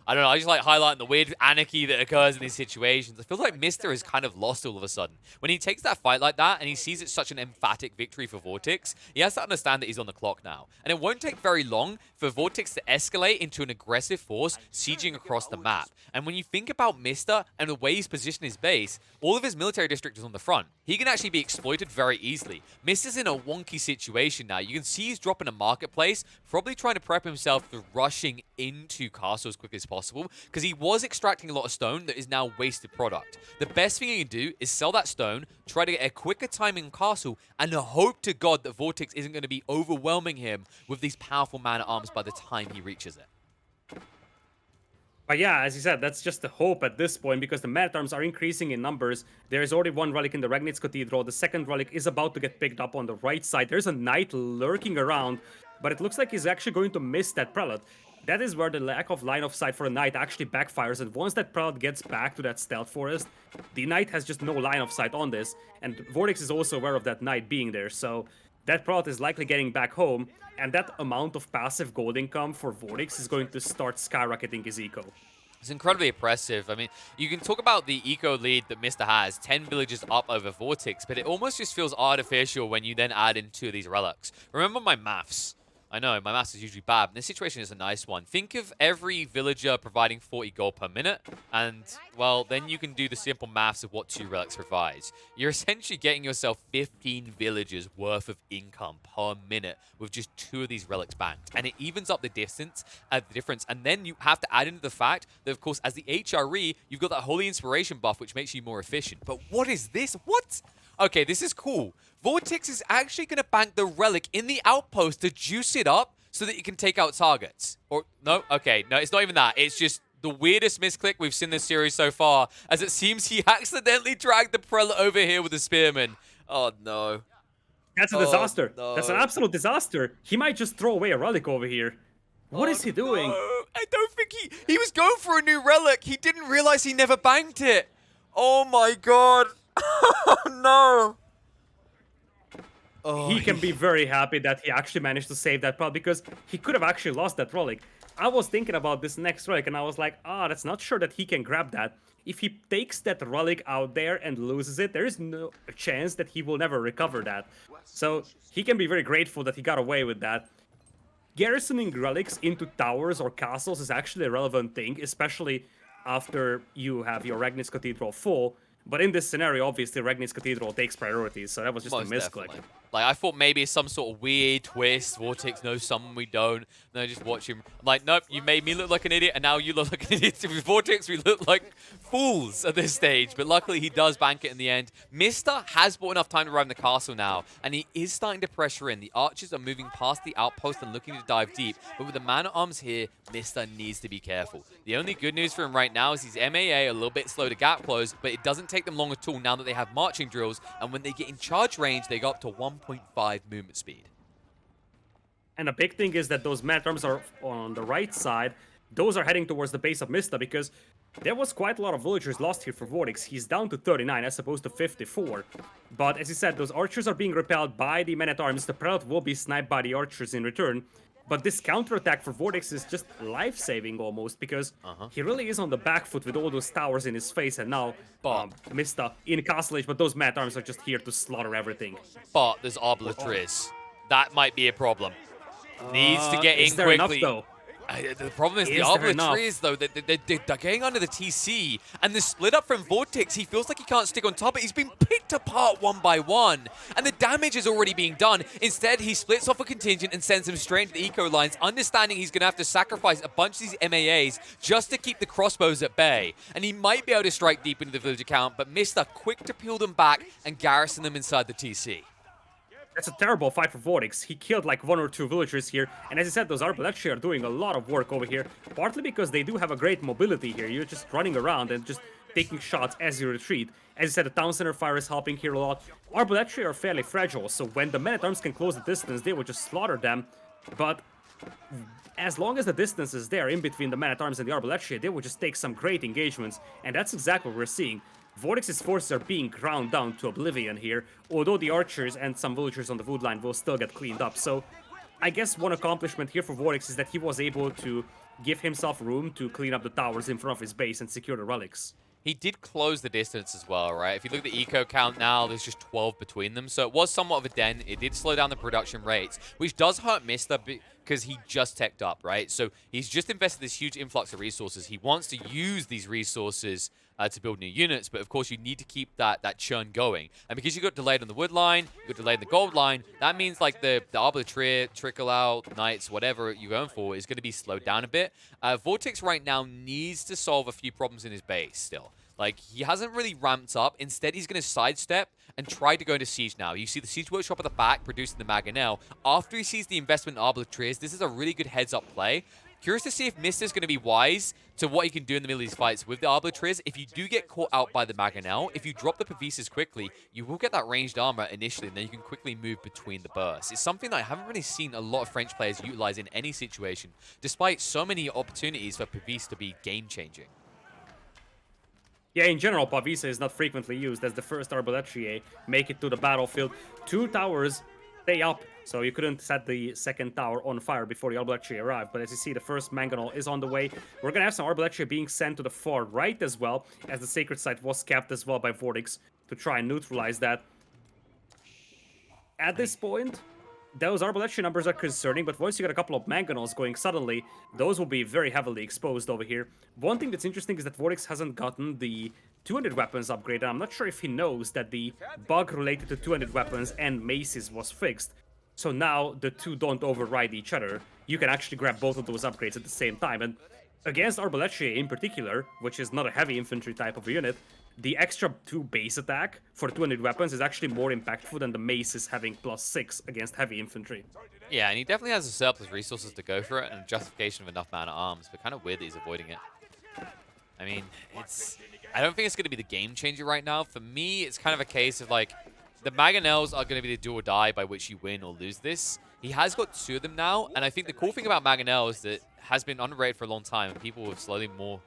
I don't know. I just like highlighting the weird anarchy that occurs in these situations. I feel like Mista is kind of lost all of a sudden. When he takes that fight like that and he sees it's such an emphatic victory for Vortix, he has to understand that he's on the clock now. And it won't take very long for Vortix to escalate into an aggressive force sieging across the map. And when you think about Mista and the way he's positioned his base, all of his military district is on the front. He can actually be exploited very easily. Mista's in a wonky situation now. You can see he's dropping a marketplace, probably trying to prep himself for rushing into castle as quick as possible, because he was extracting a lot of stone that is now wasted product. The best thing he can do is sell that stone, try to get a quicker timing castle, and hope to God that Vortix isn't going to be overwhelming him with these powerful man-at-arms by the time he reaches it. But yeah, as you said, that's just the hope at this point, because the man-at-arms are increasing in numbers. There is already one relic in the Regnitz Cathedral. The second relic is about to get picked up on the right side. There's a knight lurking around, but it looks like he's actually going to miss that prelate. That is where the lack of line of sight for a knight actually backfires, and once that prelate gets back to that stealth forest, the knight has just no line of sight on this, and Vortix is also aware of that knight being there, so that prelate is likely getting back home, and that amount of passive gold income for Vortix is going to start skyrocketing his eco. It's incredibly oppressive. I mean, you can talk about the eco lead that Mista has, 10 villages up over Vortix, but it almost just feels artificial when you then add in 2 of these relics. Remember my maths. I know, my maths is usually bad, but this situation is a nice one. Think of every villager providing 40 gold per minute, and, well, then you can do the simple maths of what 2 relics provides. You're essentially getting yourself 15 villagers worth of income per minute with just 2 of these relics banked. And it evens up the difference, and then you have to add into the fact that, of course, as the HRE, you've got that Holy Inspiration buff, which makes you more efficient. But what is this? What? Okay, this is cool. Vortix is actually going to bank the relic in the outpost to juice it up so that you can take out targets. Or, no? Okay, no, it's not even that. It's just the weirdest misclick we've seen this series so far, as it seems he accidentally dragged the prelate over here with a spearman. Oh, no. That's a disaster. No. That's an absolute disaster. He might just throw away a relic over here. What is he doing? No. I don't think he was going for a new relic. He didn't realize he never banked it. Oh, my God. Oh, no. He can be very happy that he actually managed to save that prelate, because he could have actually lost that relic. I was thinking about this next relic, and I was like, that's not sure that he can grab that. If he takes that relic out there and loses it, there is no chance that he will never recover that. So he can be very grateful that he got away with that. Garrisoning relics into towers or castles is actually a relevant thing, especially after you have your Regnitz Cathedral full. But in this scenario, obviously, Regnitz Cathedral takes priority, so that was just a misclick. Definitely. Like, I thought maybe it's some sort of weird twist. Vortix knows someone we don't. And I just watch him. I'm like, nope, you made me look like an idiot, and now you look like an idiot. With Vortix, we look like fools at this stage. But luckily, he does bank it in the end. Mista has bought enough time to arrive in the castle now, and he is starting to pressure in. The archers are moving past the outpost and looking to dive deep. But with the man-at-arms here, Mista needs to be careful. The only good news for him right now is he's MAA, a little bit slow to gap close, but it doesn't take them long at all now that they have marching drills, and when they get in charge range, they go up to 1.5 movement speed. And the big thing is that those man-at-arms are on the right side. Those are heading towards the base of Mista, because there was quite a lot of villagers lost here for Vortix. He's down to 39 as opposed to 54. But as you said, those archers are being repelled by the men-at-arms. The prelate will be sniped by the archers in return. But this counterattack for Vortix is just life-saving almost, because he really is on the back foot with all those towers in his face, and now Mista in Castle Age, but those man-at-arms are just here to slaughter everything. But there's Arbalatriz. That might be a problem. Needs to get Is in there enough quickly. though? The problem is the Is there enough? Arbiter is, though, they're getting under the TC, and the split up from Vortix, he feels like he can't stick on top of it. He's been picked apart one by one, and the damage is already being done. Instead, he splits off a contingent and sends them straight into the eco lines, understanding he's going to have to sacrifice a bunch of these MAAs just to keep the crossbows at bay. And he might be able to strike deep into the village account, but Mista quick to peel them back and garrison them inside the TC. That's a terrible fight for Vortix. He killed like 1 or 2 villagers here, and as I said, those Arbaletici are doing a lot of work over here, partly because they do have a great mobility here. You're just running around and just taking shots as you retreat. As I said, the town center fire is helping here a lot. Arbaletici are fairly fragile, so when the men-at-arms can close the distance, they will just slaughter them. But as long as the distance is there in between the men-at-arms and the Arbaletici, they will just take some great engagements, and that's exactly what we're seeing. Vortix's forces are being ground down to oblivion here, although the archers and some villagers on the wood line will still get cleaned up. So I guess one accomplishment here for Vortix is that he was able to give himself room to clean up the towers in front of his base and secure the relics. He did close the distance as well, right? If you look at the eco count now, there's just 12 between them. So it was somewhat of a dent. It did slow down the production rates, which does hurt Mista because he just teched up, right? So he's just invested this huge influx of resources. He wants to use these resources to build new units, but of course you need to keep that churn going. And because you got delayed on the wood line, you got delayed on the gold line, that means like the Arbiter, Trickle Out, Knights, whatever you're going for is going to be slowed down a bit. Vortix right now needs to solve a few problems in his base still. Like, he hasn't really ramped up. Instead, he's going to sidestep and try to go into Siege now. You see the Siege Workshop at the back producing the Mangonel. After he sees the investment in Arbiters, this is a really good heads-up play. Curious to see if Mista's going to be wise to what he can do in the middle of these fights with the Arbiters. If you do get caught out by the Mangonel, if you drop the Pavises quickly, you will get that ranged armor initially, and then you can quickly move between the bursts. It's something that I haven't really seen a lot of French players utilize in any situation, despite so many opportunities for Pavise to be game-changing. Yeah, in general, Pavisa is not frequently used as the first Arbaletici make it to the battlefield. 2 towers stay up, so you couldn't set the second tower on fire before the Arbaletici arrived. But as you see, the first Mangonel is on the way. We're gonna have some Arbaletici being sent to the far right as well, as the Sacred Site was capped as well by Vortix to try and neutralize that. At this point, those Arbaletici numbers are concerning, but once you get a couple of Mangonels going suddenly, those will be very heavily exposed over here. One thing that's interesting is that Vortix hasn't gotten the 200 weapons upgrade, and I'm not sure if he knows that the bug related to 200 weapons and maces was fixed. So now the two don't override each other. You can actually grab both of those upgrades at the same time, and against Arbaletici in particular, which is not a heavy infantry type of a unit, the extra 2 base attack for 200 weapons is actually more impactful than the maces having +6 against heavy infantry. Yeah, and he definitely has a surplus resources to go for it and a justification of enough man-at-arms, but kind of weird that he's avoiding it. I mean, I don't think it's going to be the game changer right now. For me, it's kind of a case of like, the Mangonels are going to be the do or die by which you win or lose this. He has got 2 of them now, and I think the cool thing about Mangonel is that has been underrated for a long time, and people have slowly more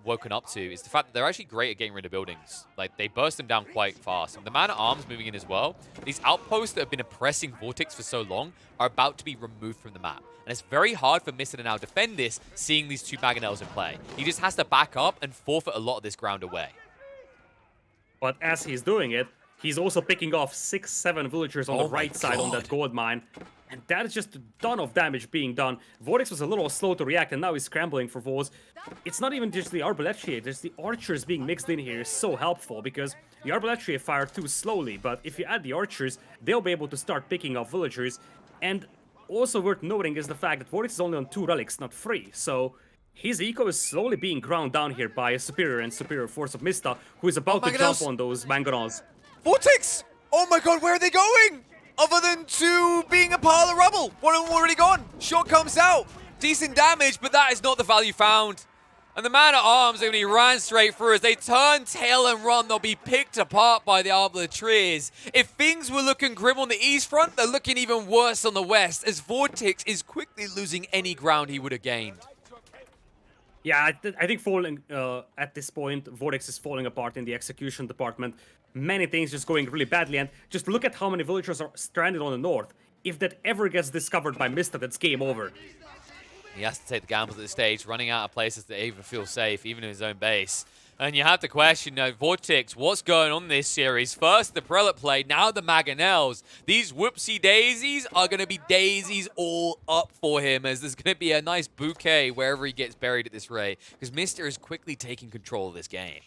woken up to, is the fact that they're actually great at getting rid of buildings. Like, they burst them down quite fast. And the man-at-arms moving in as well, these outposts that have been oppressing Vortix for so long are about to be removed from the map. And it's very hard for Mista to now defend this, seeing these 2 Mangonels in play. He just has to back up and forfeit a lot of this ground away. But as he's doing it, he's also picking off 6-7 villagers on the right side on that gold mine. And that is just a ton of damage being done. Vortix was a little slow to react, and now he's scrambling for Vols. It's not even just the Arbaletici, there's the archers being mixed in here is so helpful, because the Arbaletici fire too slowly, but if you add the archers, they'll be able to start picking off villagers. And also worth noting is the fact that Vortix is only on 2 relics, not 3, so his eco is slowly being ground down here by a superior force of Mista, who is about to jump on those Mangonels. Vortix! Oh my god, where are they going? Other than 2 being a pile of rubble. One of them already gone. Shot comes out. Decent damage, but that is not the value found. And the man-at-arms are going to be ran straight through. As they turn tail and run, they'll be picked apart by the Arbiters. If things were looking grim on the east front, they're looking even worse on the west, as Vortix is quickly losing any ground he would have gained. Yeah, I think falling at this point, Vortix is falling apart in the execution department. Many things just going really badly, and just look at how many villagers are stranded on the north. If that ever gets discovered by Mista, that's game over. He has to take the gambles at this stage, running out of places that even feel safe, even in his own base. And you have to question, Vortix, what's going on this series? First the Prelate play, now the Mangonels. These whoopsie daisies are going to be daisies all up for him, as there's going to be a nice bouquet wherever he gets buried at this rate, because Mr. is quickly taking control of this game.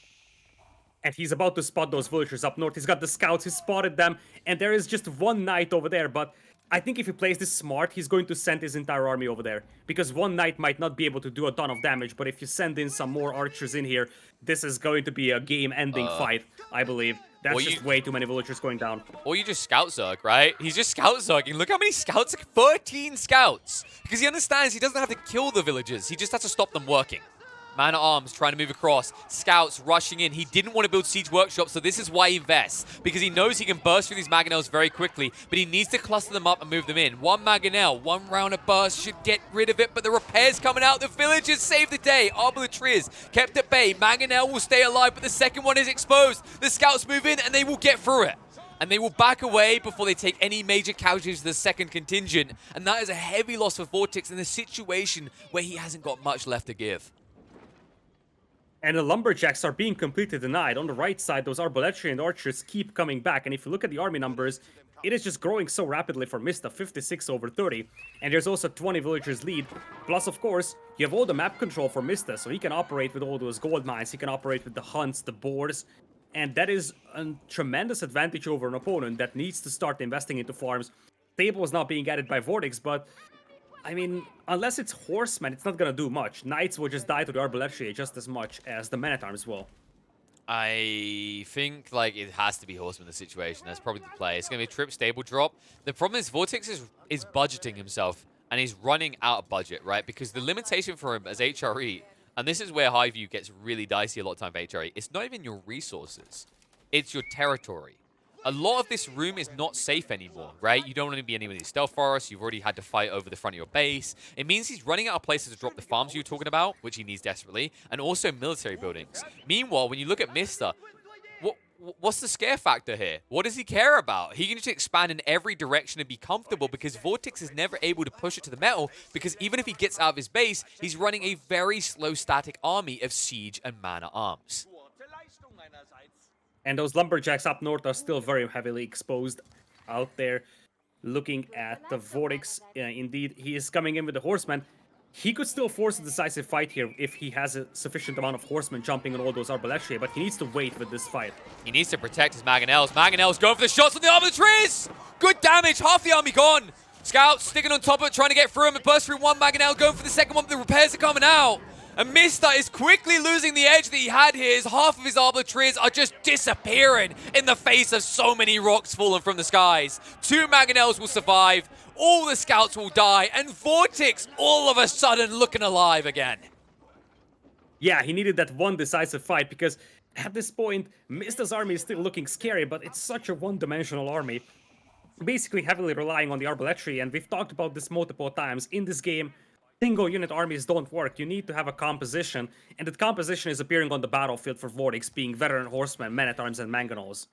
And he's about to spot those villagers up north. He's got the scouts, he spotted them, and there is just one knight over there, but I think if he plays this smart, he's going to send his entire army over there. Because one knight might not be able to do a ton of damage, but if you send in some more archers in here, this is going to be a game-ending fight, I believe. That's just way too many villagers going down. Or you just scout zerg, right? He's just scout zerging. Look how many scouts, like 13 scouts. Because he understands he doesn't have to kill the villagers, he just has to stop them working. Man-at-Arms trying to move across. Scouts rushing in. He didn't want to build siege workshops, so this is why he invests. Because he knows he can burst through these Mangonels very quickly, but he needs to cluster them up and move them in. One Mangonel, one round of burst should get rid of it, but the repairs coming out. The villagers save the day. Arbalatriers kept at bay. Mangonel will stay alive, but the second one is exposed. The scouts move in, and they will get through it. And they will back away before they take any major casualties to the second contingent. And that is a heavy loss for Vortix in a situation where he hasn't got much left to give. And the lumberjacks are being completely denied. On the right side, those Arbalatrian archers keep coming back. And if you look at the army numbers, it is just growing so rapidly for Mista, 56 over 30. And there's also 20 villagers lead. Plus, of course, you have all the map control for Mista, so he can operate with all those gold mines. He can operate with the hunts, the boars. And that is a tremendous advantage over an opponent that needs to start investing into farms. Stable is not being added by Vortix, but I mean, unless it's horsemen, it's not gonna do much. Knights will just die to the Arbaletier just as much as the men-at-arms will. I think, like, it has to be horsemen in the situation. That's probably the play. It's gonna be a trip stable drop. The problem is Vortix is budgeting himself, and he's running out of budget, right? Because the limitation for him as HRE, and this is where Highview gets really dicey a lot of time for HRE, it's not even your resources. It's your territory. A lot of this room is not safe anymore, right? You don't want to be anywhere in these stealth forests. You've already had to fight over the front of your base. It means he's running out of places to drop the farms you were talking about, which he needs desperately, and also military buildings. Meanwhile, when you look at Mista, what's the scare factor here? What does he care about? He can just expand in every direction and be comfortable because Vortix is never able to push it to the metal because even if he gets out of his base, he's running a very slow static army of siege and man-at-arms. And those lumberjacks up north are still very heavily exposed out there. Looking at the Vortix, indeed, he is coming in with the horsemen. He could still force a decisive fight here if he has a sufficient amount of horsemen jumping on all those Arbaletier, but he needs to wait with this fight. He needs to protect his Mangonels. Mangonels going for the shots on the armor trees! Good damage, half the army gone! Scouts sticking on top of it, trying to get through him and burst through one Mangonel, going for the second one, but the repairs are coming out. And Mista is quickly losing the edge that he had here. Half of his Arbalatriers are just disappearing in the face of so many rocks falling from the skies. 2 Mangonels will survive, all the scouts will die, and Vortix all of a sudden looking alive again. Yeah, he needed that one decisive fight because at this point, Mista's army is still looking scary, but it's such a one-dimensional army. Basically heavily relying on the Arbaletier, and we've talked about this multiple times. In this game, single unit armies don't work. You need to have a composition, and that composition is appearing on the battlefield for Vortix, being veteran horsemen, men-at-arms, and mangonels.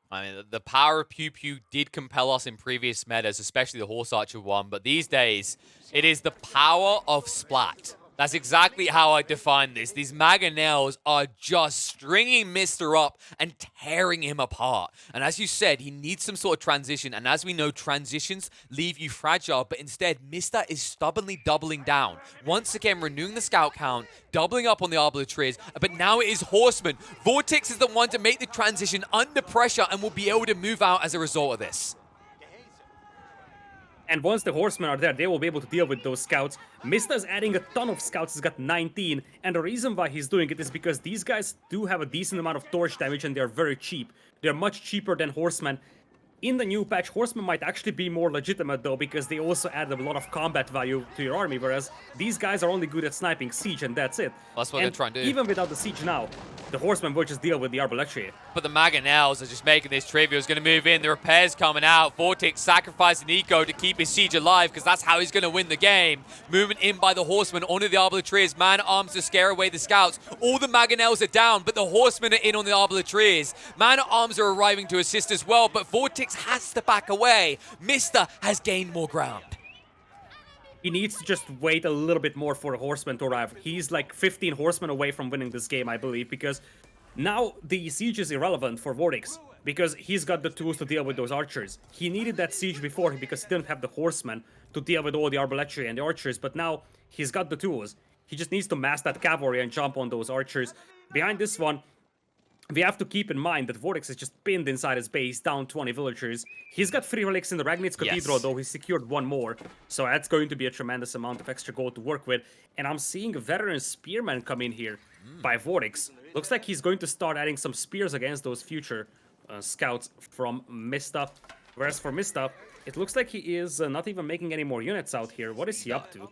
I mean, the power of Pew Pew did compel us in previous metas, especially the Horse Archer one, but these days, it is the power of Splat. That's exactly how I define this. These Mangonels are just stringing Mista up and tearing him apart. And as you said, he needs some sort of transition. And as we know, transitions leave you fragile. But instead, Mista is stubbornly doubling down. Once again, renewing the scout count, doubling up on the Arbaletiers. But now it is Horsemen. Vortix is the one to make the transition under pressure and will be able to move out as a result of this. And once the horsemen are there, they will be able to deal with those scouts. Mista's adding a ton of scouts. He's got 19. And the reason why he's doing it is because these guys do have a decent amount of torch damage and they're very cheap. They're much cheaper than horsemen. In the new patch, horsemen might actually be more legitimate though, because they also add a lot of combat value to your army, whereas these guys are only good at sniping siege and that's it. That's what they're trying to do. Even without the siege now, the horsemen will just deal with the Arbaletier. But the Mangonels are just making this trivial. He's going to move in. The repairs coming out. Vortix sacrificing Eco to keep his siege alive because that's how he's going to win the game. Moving in by the horsemen onto the Arbaletiers. Man-at-arms to scare away the scouts. All the Mangonels are down, but the horsemen are in on the Arbaletiers. Man-at-arms are arriving to assist as well, but Vortix has to back away. Mista has gained more ground. He needs to just wait a little bit more for the horsemen to arrive. He's like 15 horsemen away from winning this game, I believe, because Now the siege is irrelevant for Vortix because he's got the tools to deal with those archers. He needed that siege before because he didn't have the horsemen to deal with all the arbaletieri and the archers, but now he's got the tools. He just needs to mass that cavalry and jump on those archers. Behind this one, we have to keep in mind that Vortix is just pinned inside his base, down 20 villagers. He's got 3 relics in the Ragnitz Cathedral, Yes. though he secured 1 more. So that's going to be a tremendous amount of extra gold to work with. And I'm seeing a veteran spearman come in here by Vortix. Looks like he's going to start adding some spears against those future scouts from Mista. Whereas for Mista, it looks like he is not even making any more units out here. What is he up to?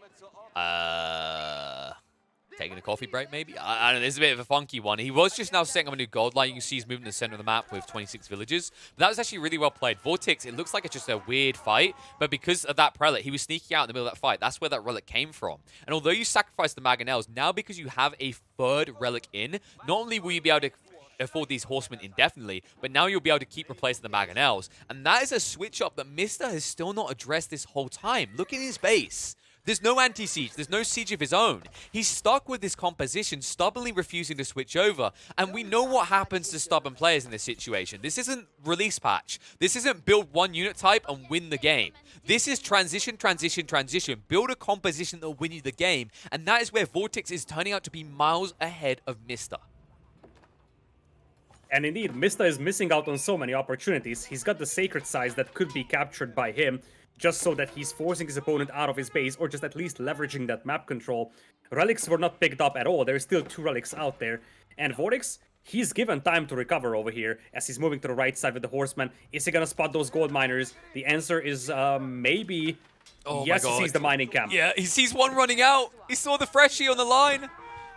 Taking a coffee break, maybe? I don't know. This is a bit of a funky one. He was just now setting up a new gold line. You can see he's moving to the center of the map with 26 villages. But that was actually really well played. Vortix, it looks like it's just a weird fight. But because of that prelate, he was sneaking out in the middle of that fight. That's where that relic came from. And although you sacrificed the Mangonels, now because you have a third relic in, not only will you be able to afford these horsemen indefinitely, but now you'll be able to keep replacing the Mangonels. And that is a switch up that Mista has still not addressed this whole time. Look at his base. There's no anti-siege. There's no siege of his own. He's stuck with this composition, stubbornly refusing to switch over. And we know what happens to stubborn players in this situation. This isn't release patch. This isn't build one unit type and win the game. This is transition, transition, transition. Build a composition that will win you the game. And that is where Vortix is turning out to be miles ahead of Mista. And indeed, Mista is missing out on so many opportunities. He's got the sacred size that could be captured by him, just so that he's forcing his opponent out of his base, or just at least leveraging that map control. Relics were not picked up at all. There's still 2 relics out there. And Vortix, he's given time to recover over here as he's moving to the right side with the horsemen. Is he gonna spot those gold miners? The answer is maybe. Oh yes, my God. he sees the mining camp. Yeah, he sees one running out. He saw the freshie on the line.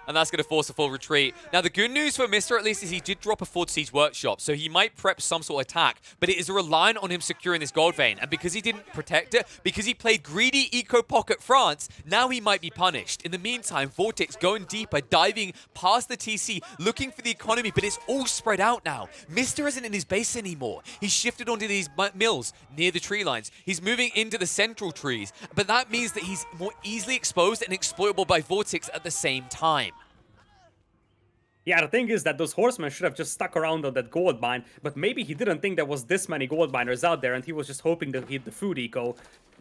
And that's going to force a full retreat. Now, the good news for Mr. at least is he did drop a Ford Siege Workshop, so he might prep some sort of attack, but it is reliant on him securing this gold vein. And because he didn't protect it, because he played greedy eco-pocket France, now he might be punished. In the meantime, Vortix going deeper, diving past the TC, looking for the economy, but it's all spread out now. Mr. isn't in his base anymore. He's shifted onto these mills near the tree lines. He's moving into the central trees, but that means that he's more easily exposed and exploitable by Vortix at the same time. Yeah, the thing is that those horsemen should have just stuck around on that gold mine, but maybe he didn't think there was this many gold miners out there and he was just hoping to hit the food eco.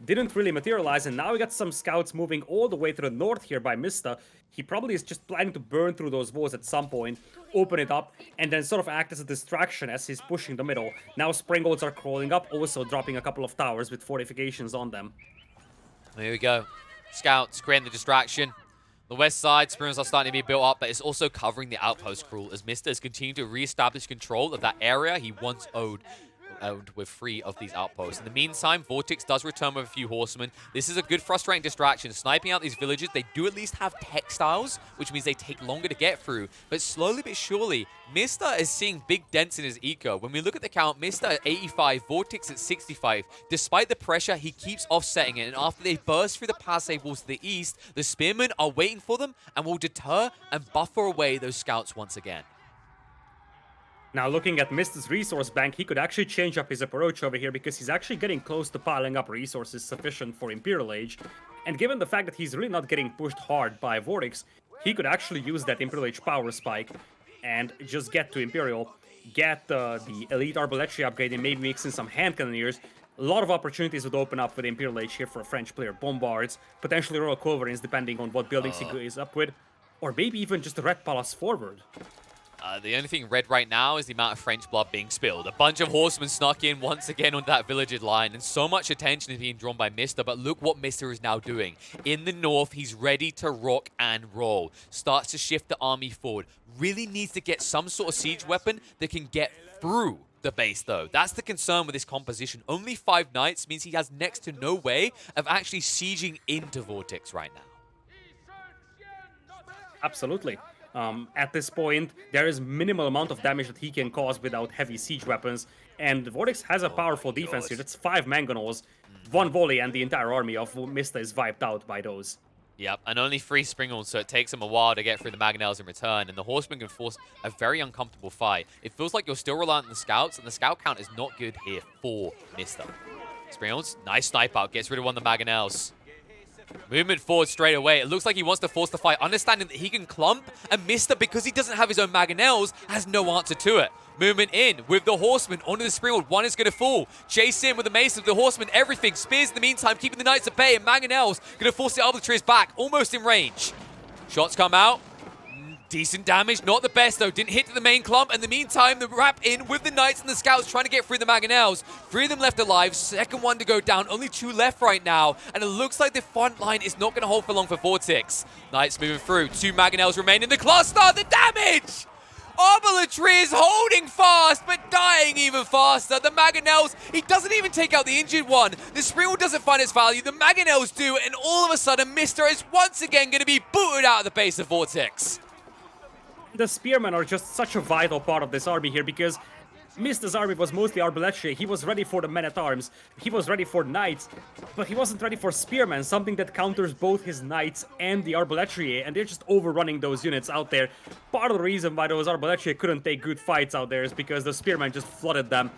Didn't really materialize, and now we got some scouts moving all the way to the north here by Mista. He probably is just planning to burn through those walls at some point, open it up, and then sort of act as a distraction as he's pushing the middle. Now Springolds are crawling up, also dropping a couple of towers with fortifications on them. There we go. Scouts creating the distraction. The west side, Springolds are starting to be built up, but it's also covering the outpost crawl as Mista has continued to re-establish control of that area he once owned with 3 of these outposts. In the meantime, Vortix does return with a few horsemen. This is a good frustrating distraction. Sniping out these villages, they do at least have textiles, which means they take longer to get through. But slowly but surely, Mista is seeing big dents in his eco. When we look at the count, Mista at 85, Vortix at 65. Despite the pressure, he keeps offsetting it. And after they burst through the palisade walls to the east, the spearmen are waiting for them and will deter and buffer away those scouts once again. Now, looking at Mista's resource bank, he could actually change up his approach over here because he's actually getting close to piling up resources sufficient for Imperial Age. And given the fact that he's really not getting pushed hard by Vortix, he could actually use that Imperial Age power spike and just get to Imperial, get the Elite Arbaletieri upgrade, and maybe mix in some hand cannoneers. A lot of opportunities would open up with Imperial Age here for a French player. Bombards, potentially Royal Culverins, depending on what buildings he is up with, or maybe even just the Red Palace forward. The only thing red right now is the amount of French blood being spilled. A bunch of horsemen snuck in once again on that villager line, and so much attention is being drawn by Mista, but look what Mista is now doing. In the north, he's ready to rock and roll. Starts to shift the army forward. Really needs to get some sort of siege weapon that can get through the base, though. That's the concern with this composition. Only 5 knights means he has next to no way of actually sieging into Vortix right now. Absolutely. At this point, there is minimal amount of damage that he can cause without heavy siege weapons, and Vortix has a powerful defense here. That's 5 mangonels, 1 volley, and the entire army of Mista is wiped out by those. Yep, and only 3 Springolds, so it takes him a while to get through the Mangonels in return, and the Horsemen can force a very uncomfortable fight. It feels like you're still reliant on the Scouts, and the Scout count is not good here for Mista. Springolds, nice snipe out, gets rid of one of the Mangonels. Movement forward straight away. It looks like he wants to force the fight, understanding that he can clump, and Mr., because he doesn't have his own Mangonels, has no answer to it. Movement in with the Horseman onto the Springald. One is going to fall. Chase in with the Mace of the Horseman, everything. Spears in the meantime, keeping the Knights at bay, and Mangonels going to force the Arbitraries back, almost in range. Shots come out. Decent damage, not the best though. Didn't hit to the main clump. In the meantime, the wrap in with the Knights and the Scouts trying to get through the Mangonels. 3 of them left alive, second one to go down. Only 2 left right now. And it looks like the front line is not going to hold for long for Vortix. Knights moving through. 2 Mangonels remain in the cluster. The damage! Arbitrary is holding fast, but dying even faster. The Mangonels, he doesn't even take out the injured one. The Springald doesn't find its value. The Mangonels do, and all of a sudden, Mr. is once again going to be booted out of the base of Vortix. The Spearmen are just such a vital part of this army here because Mista's army was mostly Arbaletier. He was ready for the men-at-arms, he was ready for Knights, but he wasn't ready for Spearmen, something that counters both his Knights and the Arbaletier, and they're just overrunning those units out there. Part of the reason why those Arbaletier couldn't take good fights out there is because the Spearmen just flooded them.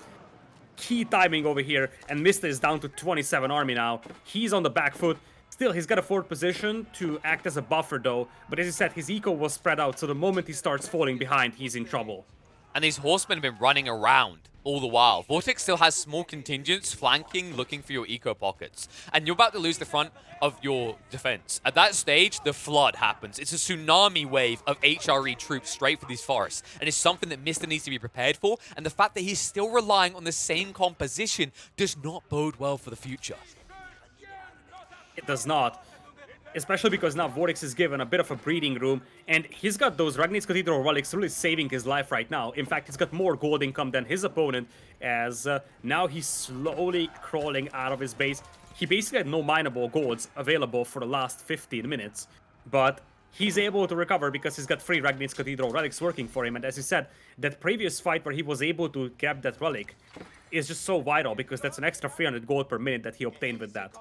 Key timing over here, and Mista is down to 27 army now. He's on the back foot. Still, he's got a 4th position to act as a buffer though, but as you said, his eco was spread out, so the moment he starts falling behind, he's in trouble. And these horsemen have been running around all the while. Vortix still has small contingents flanking, looking for your eco pockets. And you're about to lose the front of your defense. At that stage, the flood happens. It's a tsunami wave of HRE troops straight for these forests. And it's something that Mr. needs to be prepared for. And the fact that he's still relying on the same composition does not bode well for the future. It does not. Especially because now Vortix is given a bit of a breathing room, and he's got those Ragna's Cathedral relics really saving his life right now. In fact, he's got more gold income than his opponent, as now he's slowly crawling out of his base. He basically had no mineable golds available for the last 15 minutes, but he's able to recover because he's got 3 Ragna's Cathedral relics working for him, and as you said, that previous fight where he was able to grab that relic is just so vital because that's an extra 300 gold per minute that he obtained with that.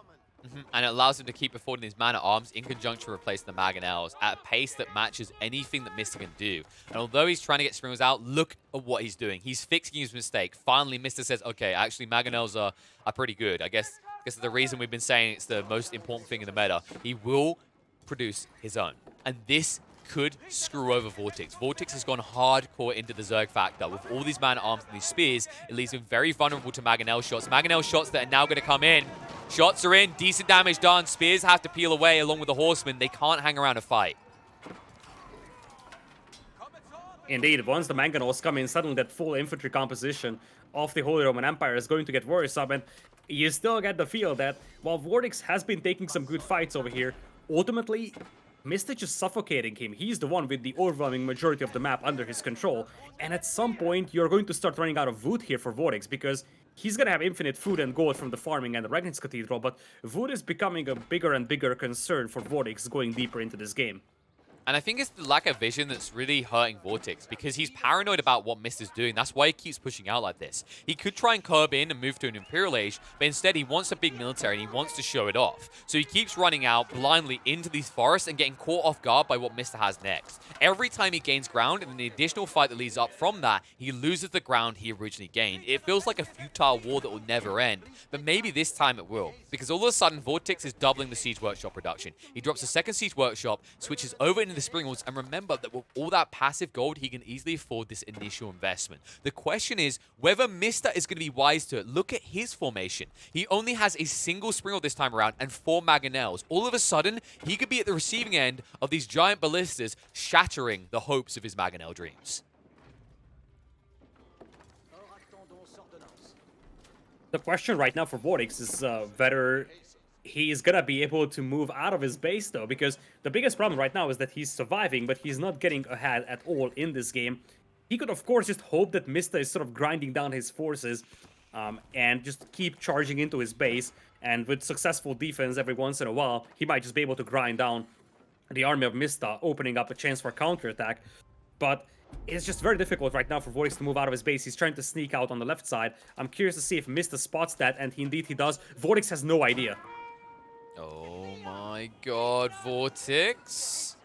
And it allows him to keep affording his man-at-arms in conjunction to replace the Mangonels at a pace that matches anything that Mr. can do. And although he's trying to get Springals out, look at what he's doing. He's fixing his mistake. Finally, Mr. says, okay, actually, Mangonels are pretty good. I guess the reason we've been saying it's the most important thing in the meta. He will produce his own. And this could screw over Vortix. Vortix has gone hardcore into the Zerg factor. With all these man-at-arms and these spears, it leaves him very vulnerable to Mangonel shots. Mangonel shots that are now going to come in. Shots are in, decent damage done. Spears have to peel away along with the Horsemen. They can't hang around and fight. Indeed, once the Mangonels come in, suddenly that full infantry composition of the Holy Roman Empire is going to get worrisome, and you still get the feel that while Vortix has been taking some good fights over here, ultimately, Mistich is suffocating him. He's the one with the overwhelming majority of the map under his control, and at some point, you're going to start running out of wood here for Vortix, because he's gonna have infinite food and gold from the farming and the Ragna's Cathedral, but wood is becoming a bigger and bigger concern for Vortix going deeper into this game. And I think it's the lack of vision that's really hurting Vortix because he's paranoid about what Mister's doing. That's why he keeps pushing out like this. He could try and curb in and move to an Imperial Age, but instead he wants a big military and he wants to show it off. So he keeps running out blindly into these forests and getting caught off guard by what Mister has next. Every time he gains ground, and in the additional fight that leads up from that, he loses the ground he originally gained. It feels like a futile war that will never end, but maybe this time it will. Because all of a sudden, Vortix is doubling the Siege Workshop production. He drops a second Siege Workshop, switches over into the Springwalls, and remember that with all that passive gold, he can easily afford this initial investment. The question is whether Mr. is going to be wise to it. Look at his formation. He only has a single Springwall this time around and 4 Mangonels. All of a sudden, he could be at the receiving end of these giant ballistas, shattering the hopes of his Mangonel dreams. The question right now for Vortix is whether he is gonna be able to move out of his base though, because the biggest problem right now is that he's surviving, but he's not getting ahead at all in this game. He could of course just hope that Mista is sort of grinding down his forces and just keep charging into his base, and with successful defense every once in a while, he might just be able to grind down the army of Mista, opening up a chance for counterattack. But it's just very difficult right now for Vortix to move out of his base. He's trying to sneak out on the left side. I'm curious to see if Mista spots that, and indeed he does. Vortix has no idea. Oh my god, Vortix.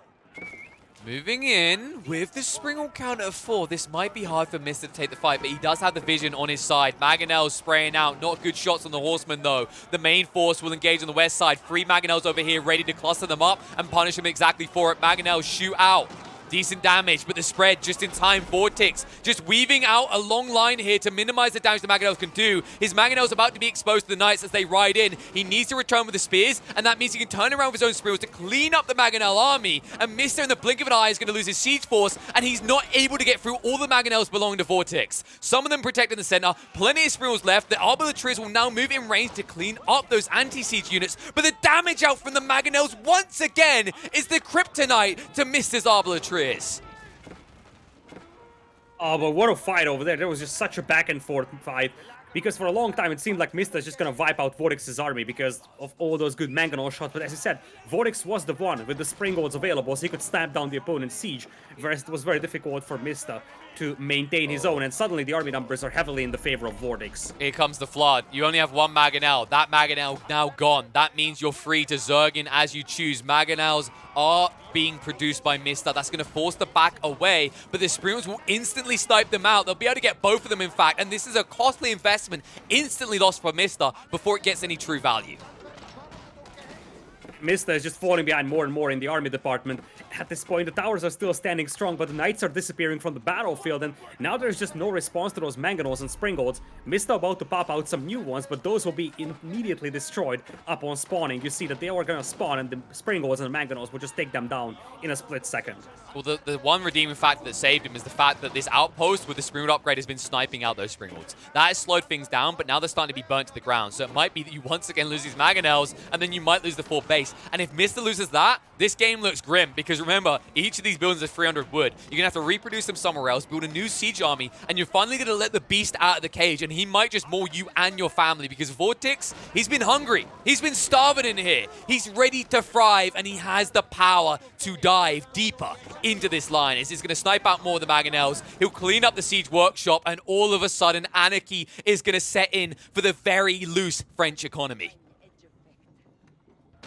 Moving in with the Springle count of 4. This might be hard for Mr. to take the fight, but he does have the vision on his side. Mangonels spraying out. Not good shots on the Horseman, though. The main force will engage on the west side. 3 Mangonels over here ready to cluster them up and punish them exactly for it. Mangonels shoot out. Decent damage, but the spread just in time. Vortix just weaving out a long line here to minimize the damage the Mangonels can do. His Mangonels about to be exposed to the Knights as they ride in. He needs to return with the spears, and that means he can turn around with his own spears to clean up the Mangonel army. And Mr. in the blink of an eye is going to lose his siege force, and he's not able to get through all the Mangonels belonging to Vortix. Some of them protecting the center, plenty of Springles left. The Arbiters will now move in range to clean up those anti-siege units, but the damage out from the Mangonels once again is the kryptonite to Mr.'s Arbiters. Oh, but what a fight over there. There was just such a back and forth fight. Because for a long time, it seemed like Mista is just going to wipe out Vortix's army because of all those good Mangonel shots. But as I said, Vortix was the one with the Springolds available, so he could stamp down the opponent's siege. Whereas it was very difficult for Mista to maintain his own. And suddenly the army numbers are heavily in the favor of Vortix. Here comes the Flood. You only have one Mangonel. That Mangonel now gone. That means you're free to Zerg in as you choose. Mangonels are being produced by Mista. That's going to force the back away, but the Springles will instantly snipe them out. They'll be able to get both of them, in fact, and this is a costly investment instantly lost for Mista before it gets any true value. Mista is just falling behind more and more in the army department. At this point, the towers are still standing strong, but the Knights are disappearing from the battlefield, and now there's just no response to those Mangonels and Springolds. Mista about to pop out some new ones, but those will be immediately destroyed upon spawning. You see that they are going to spawn, and the Springolds and the Mangonels will just take them down in a split second. Well, the one redeeming factor that saved him is the fact that this outpost with the Springald upgrade has been sniping out those Springolds. That has slowed things down, but now they're starting to be burnt to the ground. So it might be that you once again lose these Mangonels, and then you might lose the fort base. And if Mista loses that, this game looks grim, because remember, each of these buildings is 300 wood. You're going to have to reproduce them somewhere else, build a new siege army, and you're finally going to let the beast out of the cage, and he might just maul you and your family, because Vortix, he's been hungry. He's been starving in here. He's ready to thrive, and he has the power to dive deeper into this line. He's going to snipe out more of the Mangonels. He'll clean up the siege workshop, and all of a sudden, anarchy is going to set in for the very loose French economy.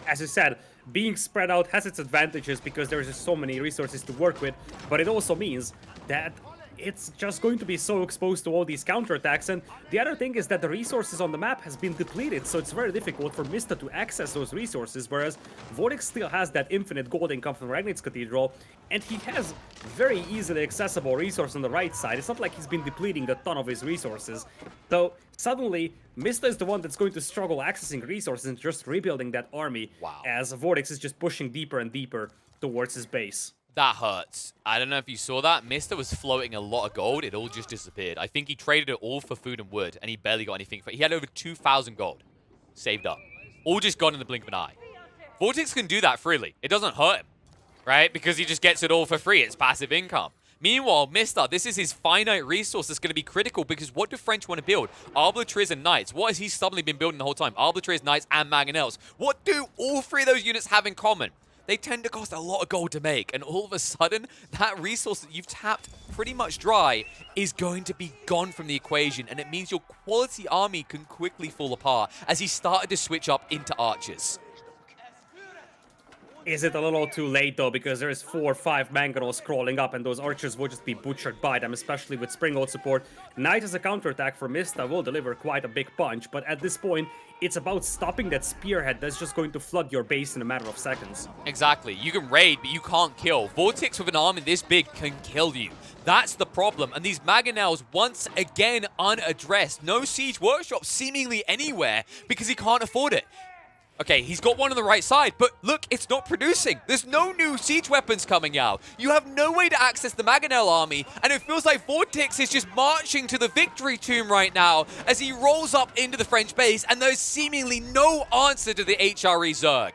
As I said, being spread out has its advantages because there's just so many resources to work with, but it also means that it's just going to be so exposed to all these counterattacks. And the other thing is that the resources on the map has been depleted, so it's very difficult for Mista to access those resources, whereas Vortix still has that infinite gold income from Ragnit's Cathedral, and he has very easily accessible resource on the right side. It's not like he's been depleting a ton of his resources. So suddenly, Mista is the one that's going to struggle accessing resources and just rebuilding that army. Wow. As Vortix is just pushing deeper and deeper towards his base. That hurts. I don't know if you saw that. Mista was floating a lot of gold. It all just disappeared. I think he traded it all for food and wood, and he barely got anything for it. He had over 2,000 gold saved up. All just gone in the blink of an eye. Vortix can do that freely. It doesn't hurt him, right? Because he just gets it all for free. It's passive income. Meanwhile, Mista, this is his finite resource that's going to be critical, because what do French want to build? Arbiters and Knights. What has he suddenly been building the whole time? Arbiters, Knights, and Mangonels. What do all three of those units have in common? They tend to cost a lot of gold to make, and all of a sudden, that resource that you've tapped pretty much dry is going to be gone from the equation, and it means your quality army can quickly fall apart as he started to switch up into archers. Is it a little too late, though, because there's 4 or 5 Mangonels crawling up, and those archers will just be butchered by them, especially with Springald support. Knight as a counterattack for Mista will deliver quite a big punch, but at this point, it's about stopping that spearhead that's just going to flood your base in a matter of seconds. Exactly. You can raid, but you can't kill. Vortix with an army this big can kill you. That's the problem. And these Mangonels, once again, unaddressed. No siege workshop seemingly anywhere because he can't afford it. Okay, he's got one on the right side, but look, it's not producing. There's no new siege weapons coming out. You have no way to access the Mangonel army, and it feels like Vortix is just marching to the victory tomb right now as he rolls up into the French base, and there's seemingly no answer to the HRE Zerg.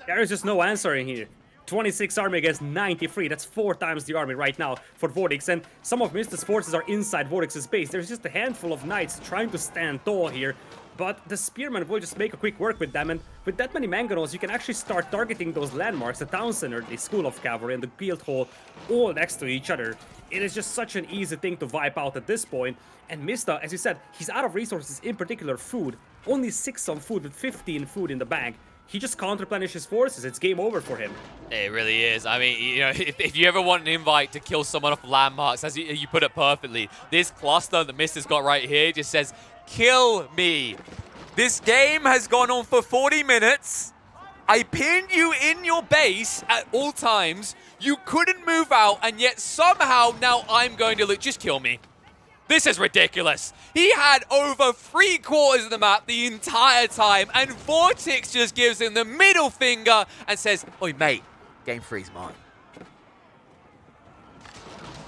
There is just no answer in here. 26 army against 93. That's 4 times the army right now for Vortix, and some of Mista's forces are inside Vortix's base. There's just a handful of knights trying to stand tall here, but the spearmen will just make a quick work with them, and with that many Mangonels, you can actually start targeting those landmarks, the town center, the School of Cavalry, and the guild hall, all next to each other. It is just such an easy thing to wipe out at this point, and Mista, as you said, he's out of resources, in particular food. Only 6 on food with 15 food in the bank. he just can't replenish his forces. It's game over for him. It really is. I mean, you know, if you ever want an invite to kill someone off landmarks, as you put it perfectly, this cluster that Mista's got right here just says, kill me. This game has gone on for 40 minutes. I pinned you in your base at all times. You couldn't move out, and yet somehow now I'm going to just kill me. This is ridiculous. He had over 3/4 of the map the entire time, and Vortix just gives him the middle finger and says, oi, mate, game 3's mine.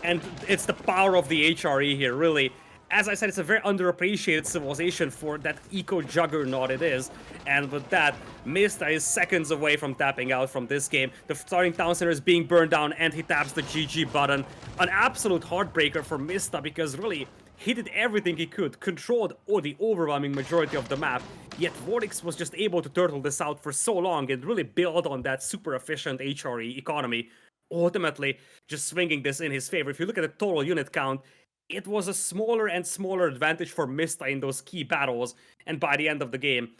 And it's the power of the HRE here, really. As I said, it's a very underappreciated civilization for that eco-juggernaut it is. And with that, Mista is seconds away from tapping out from this game. The starting town center is being burned down, and he taps the GG button. An absolute heartbreaker for Mista, because really, he did everything he could, controlled the overwhelming majority of the map, yet Vortix was just able to turtle this out for so long and really build on that super efficient HRE economy, ultimately just swinging this in his favor. If you look at the total unit count, it was a smaller and smaller advantage for Mista in those key battles, and by the end of the game,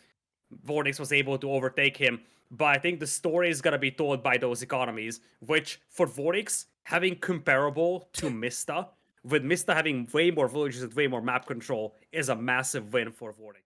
Vortix was able to overtake him. But I think the story is gonna be told by those economies, which for Vortix, having comparable to Mista, with Mista having way more villages and way more map control, is a massive win for Vortix.